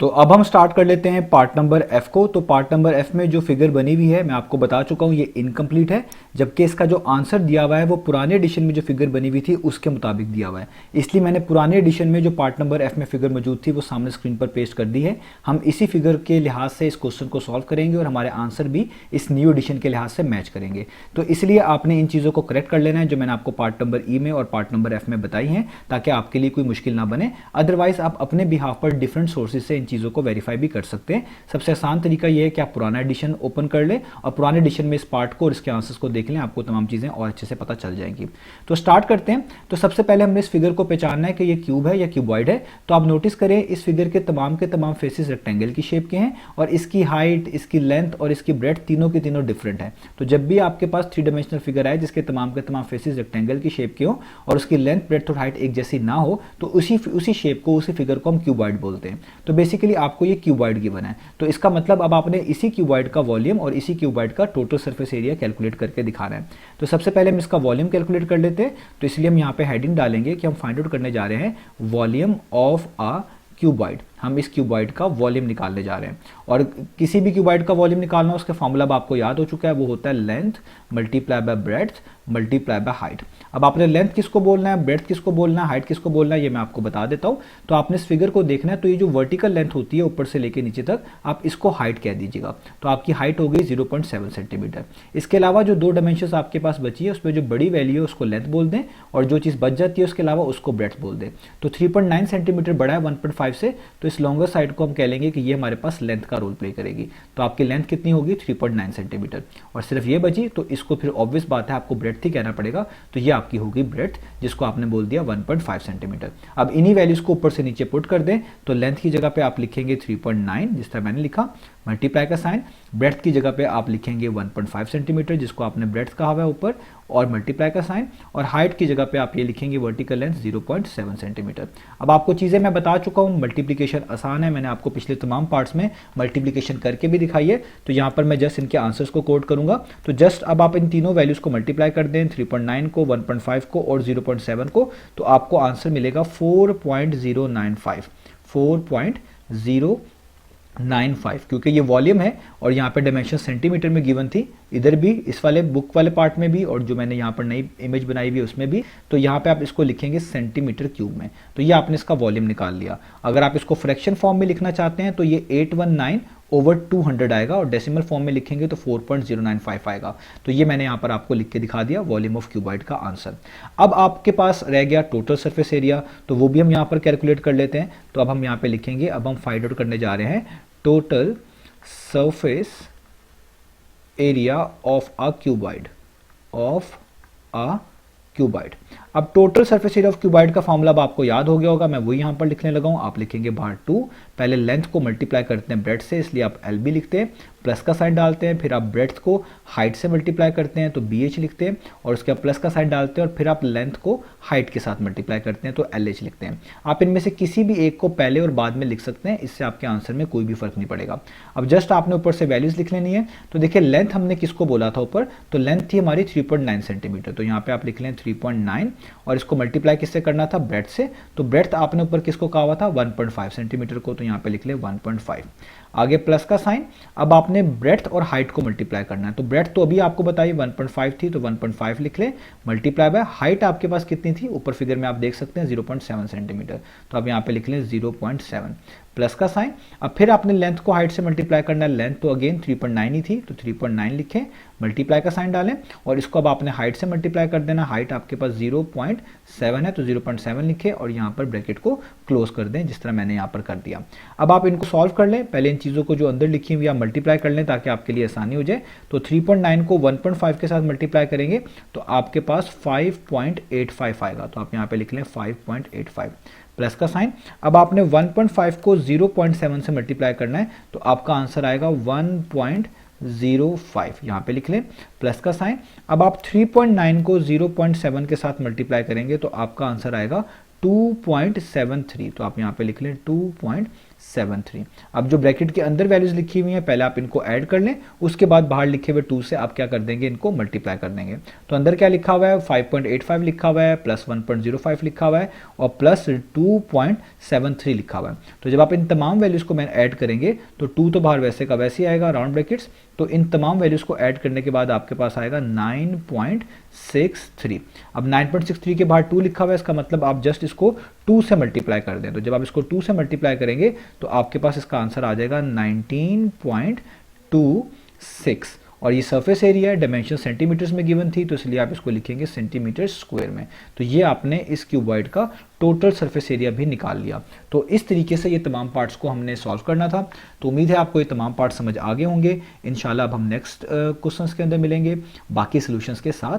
तो अब हम स्टार्ट कर लेते हैं पार्ट नंबर एफ को। तो पार्ट नंबर एफ में जो फिगर बनी हुई है मैं आपको बता चुका हूं ये इनकम्प्लीट है, जबकि इसका जो आंसर दिया हुआ है वो पुराने एडिशन में जो फिगर बनी हुई थी उसके मुताबिक दिया हुआ है। इसलिए मैंने पुराने एडिशन में जो पार्ट नंबर एफ में फिगर मौजूद थी वो सामने स्क्रीन पर पेस्ट कर दी है। हम इसी फिगर के लिहाज से इस क्वेश्चन को सॉल्व करेंगे और हमारे आंसर भी इस न्यू एडिशन के लिहाज से मैच करेंगे। तो इसलिए आपने इन चीज़ों को करेक्ट कर लेना है जो मैंने आपको पार्ट नंबर ई में और पार्ट नंबर एफ में बताई हैं, ताकि आपके लिए कोई मुश्किल ना बने। अदरवाइज आप अपने बिहाफ पर डिफरेंट सोर्सेज से इन चीज़ों को वेरीफाई भी कर सकते हैं। सबसे आसान तरीका ये है कि आप पुराना एडिशन ओपन कर लें और पुराने एडिशन में इस पार्ट को और इसके आंसर्स को देख लें, आपको तमाम चीज़ें और अच्छे से पता चल जाएंगी। तो स्टार्ट करते हैं। तो सबसे पहले हमने इस फिगर को पहचानना है कि ये क्यूब है या क्यूबॉइड है। तो आप नोटिस करें इस फिगर के तमाम फेसेस रेक्टेंगल की शेप के हैं और इसकी हाइट, इसकी लेंथ और इसकी ब्रेड्थ तीनों के तीनों डिफरेंट है। तो जब भी आपके पास 3 डायमेंशनल फिगर आए जिसके तमाम के तमाम फेसेस रेक्टेंगल की शेप के हो और उसकी लेंथ, ब्रेड्थ और हाइट एक जैसी ना हो, तो उसी शेप को, उसी फिगर को हम क्यूबॉइड बोलते हैं। तो बेसिकली आपको ये क्यूबॉइड गिवन है। तो इसका मतलब अब आपने इसी क्यूबॉइड का वॉल्यूम और इसी क्यूबॉइड का टोटल सरफेस एरिया कैलकुलेट करके दिखाना है। तो सबसे पहले हम इसका वॉल्यूम कैलकुलेट कर लेते हैं। तो इसलिए हम यहाँ पे हेडिंग डालेंगे कि हम फाइंड आउट करने जा रहे हैं वॉल्यूम ऑफ अ क्यूबॉइड। हम इस क्यूबॉइड का वॉल्यूम निकालने जा रहे हैं और किसी भी क्यूबॉइड का वॉल्यूम निकालना, उसका फॉर्मूला अब आपको याद हो चुका है, वो होता है length multiply by breadth multiply by height. अब आपने लेंथ किसको बोलना है, ब्रेड्थ किसको बोलना है, हाइट किसको बोलना है, ये मैं आपको बता देता हूँ। तो आपने इस फिगर को देखना है। तो ये जो वर्टिकल लेंथ होती है ऊपर से लेके नीचे तक, आप इसको हाइट कह दीजिएगा। तो आपकी हाइट हो गई 0.7 सेंटीमीटर। इसके अलावा जो 2 डायमेंशन आपके पास बची है उसमें जो बड़ी वैल्यू है उसको लेंथ बोल दें और जो चीज़ बच जाती है उसके अलावा उसको ब्रेड्थ बोल दें। तो 3.9 सेंटीमीटर बड़ा है 1.5 से, तो इस लॉन्गर साइड को हम कह लेंगे कि ये हमारे पास लेंथ का रोल प्ले करेगी। तो आपकी लेंथ कितनी होगी 3.9 सेंटीमीटर और सिर्फ ये बची, तो इसको फिर ऑब्वियस बात है आपको ब्रेड्थ ही कहना पड़ेगा। तो ये आपकी होगी ब्रेड्थ, जिसको आपने बोल दिया 1.5 सेंटीमीटर। अब इन्हीं वैल्यूज को ऊपर से नीचे पुट कर दें। तो लेंथ की जगह पे आप लिखेंगे 3.9 जिस तरह मैंने लिखा, मल्टीप्लाई का साइन, ब्रेड्थ की जगह पे आप लिखेंगे 1.5 सेंटीमीटर जिसको आपने ब्रेड्थ कहा हुआ है ऊपर, और मल्टीप्लाई का साइन, और हाइट की जगह पे आप ये लिखेंगे वर्टिकल लेंथ 0.7 सेंटीमीटर। अब आपको चीज़ें मैं बता चुका हूँ, मल्टीप्लिकेशन आसान है, मैंने आपको पिछले तमाम पार्ट्स में मल्टीप्लिकेशन करके भी दिखाई है। तो यहाँ पर मैं जस्ट इनके आंसर्स को कोड करूंगा। तो जस्ट अब आप इन तीनों वैल्यूज को मल्टीप्लाई कर दें, 3.9 को, 1.5 को और 0.7 को, तो आपको आंसर मिलेगा 4.095, 4.095, क्योंकि ये वॉल्यूम है और यहाँ पे डायमेंशन सेंटीमीटर में गिवन थी, इधर भी इस वाले बुक वाले पार्ट में भी और जो मैंने यहाँ पर नई इमेज बनाई हुई है उसमें भी। तो यहाँ पे आप इसको लिखेंगे सेंटीमीटर क्यूब में। तो ये आपने इसका वॉल्यूम निकाल लिया। अगर आप इसको फ्रैक्शन फॉर्म में लिखना चाहते हैं तो ये 819/200 आएगा और डेसिमल फॉर्म में लिखेंगे तो 4.095 आएगा। तो ये मैंने यहाँ पर आपको लिख के दिखा दिया वॉल्यूम ऑफ क्यूबॉइड का आंसर। अब आपके पास रह गया टोटल सरफेस एरिया, तो वो भी हम यहाँ पर कैलकुलेट कर लेते हैं। तो अब हम यहाँ पे लिखेंगे, अब हम फाइंड आउट करने जा रहे हैं total surface area of a cuboid, अब total surface area of cuboid का फॉर्मूला अब आपको याद हो गया होगा, मैं वही यहां पर लिखने लगा हूं। आप लिखेंगे बाहर 2, पहले लेंथ को मल्टीप्लाई करते हैं ब्रेड्थ से, इसलिए आप एल बी लिखते हैं, प्लस का साइन डालते हैं, फिर आप ब्रेड्थ को हाइट से मल्टीप्लाई करते हैं तो बी एच लिखते हैं, और उसके बाद प्लस का साइन डालते हैं और फिर आप लेंथ को हाइट के साथ मल्टीप्लाई करते हैं तो एल एच लिखते हैं। आप इनमें से किसी भी एक को पहले और बाद में लिख सकते हैं, इससे आपके आंसर में कोई भी फर्क नहीं पड़ेगा। अब जस्ट आपने ऊपर से वैल्यूज लिख लेनी है। तो देखिए लेंथ हमने किसको बोला था ऊपर, तो लेंथ थी हमारी 3.9 सेंटीमीटर, तो यहाँ पे आप लिख लें 3.9 और इसको मल्टीप्लाई किससे करना था, ब्रेड्थ से। तो ब्रेड्थ आपने ऊपर किसको कहा हुआ था, 1.5 सेंटीमीटर को, तो यहाँ पे लिख ले 1.5, आगे प्लस का साइन। अब आपने ब्रेड्थ और हाइट को मल्टीप्लाई करना है। तो ब्रेड्थ तो अभी आपको बताइए 1.5 थी तो 1.5 लिख ले, मल्टीप्लाई बाय हाइट आपके पास कितनी थी, ऊपर फिगर में आप देख सकते हैं 0.7 सेंटीमीटर, तो आप यहाँ पे लिख लें 0.7, प्लस का साइन। अब फिर आपने लेंथ को हाइट से मल्टीप्लाई करना है, लेंथ तो अगेन 3.9 ही थी तो 3.9 लिखें, मल्टीप्लाई का साइन डालें और इसको अब आपने हाइट से मल्टीप्लाई कर देना। हाइट आपके पास 0.7 है तो 0.7 लिखें और यहाँ पर ब्रैकेट को क्लोज कर दें जिस तरह मैंने यहाँ पर कर दिया। अब आप इनको सॉल्व कर लें, पहले इन चीज़ों को जो अंदर लिखी हुई आप मल्टीप्लाई कर लें ताकि आपके लिए आसानी हो जाए। तो 3.9 को 1.5 के साथ मल्टीप्लाई करेंगे तो आपके पास 5.85 आएगा, तो आप यहाँ पे लिख लें 5.85, प्लस का साइन। अब आपने 1.5 को 0.7 से मल्टीप्लाई करना है तो आपका आंसर आएगा 1.05, यहाँ पे लिख लें, प्लस का साइन। अब आप 3.9 को 0.7 के साथ मल्टीप्लाई करेंगे तो आपका आंसर आएगा 2.73, तो आप यहाँ पे लिख लें 2.73। अब जो ब्रैकेट के अंदर वैल्यूज लिखी हुई हैं पहले आप इनको ऐड कर लें, उसके बाद बाहर लिखे हुए 2 से आप क्या कर देंगे, इनको मल्टीप्लाई कर देंगे। तो अंदर क्या लिखा हुआ है, 5.85 लिखा हुआ है, प्लस 1.05 लिखा हुआ है और प्लस 2.73 लिखा हुआ है। तो जब आप इन तमाम वैल्यूज को मैं ऐड करेंगे तो 2 तो बाहर वैसे का वैसे ही आएगा राउंड ब्रैकेट्स, तो इन तमाम वैल्यूज को ऐड करने के बाद आपके पास आएगा 9.63। अब 9.63 के बाहर 2 लिखा हुआ है, इसका मतलब आप जस्ट इसको 2 से मल्टीप्लाई कर दें। तो जब आप इसको 2 से मल्टीप्लाई करेंगे तो आपके पास इसका आंसर आ जाएगा 19.26 और ये सरफेस एरिया है, डायमेंशन सेंटीमीटर्स में गिवन थी, तो इसलिए आप इसको लिखेंगे सेंटीमीटर स्क्वायर में। तो ये आपने इस क्यूबॉइड का टोटल सरफेस एरिया भी निकाल लिया। तो इस तरीके से ये तमाम पार्ट्स को हमने सॉल्व करना था। तो उम्मीद है आपको ये तमाम पार्ट्स समझ आ गए होंगे। इंशाल्लाह अब हम नेक्स्ट क्वेश्चंस के अंदर मिलेंगे बाकी सॉल्यूशंस के साथ।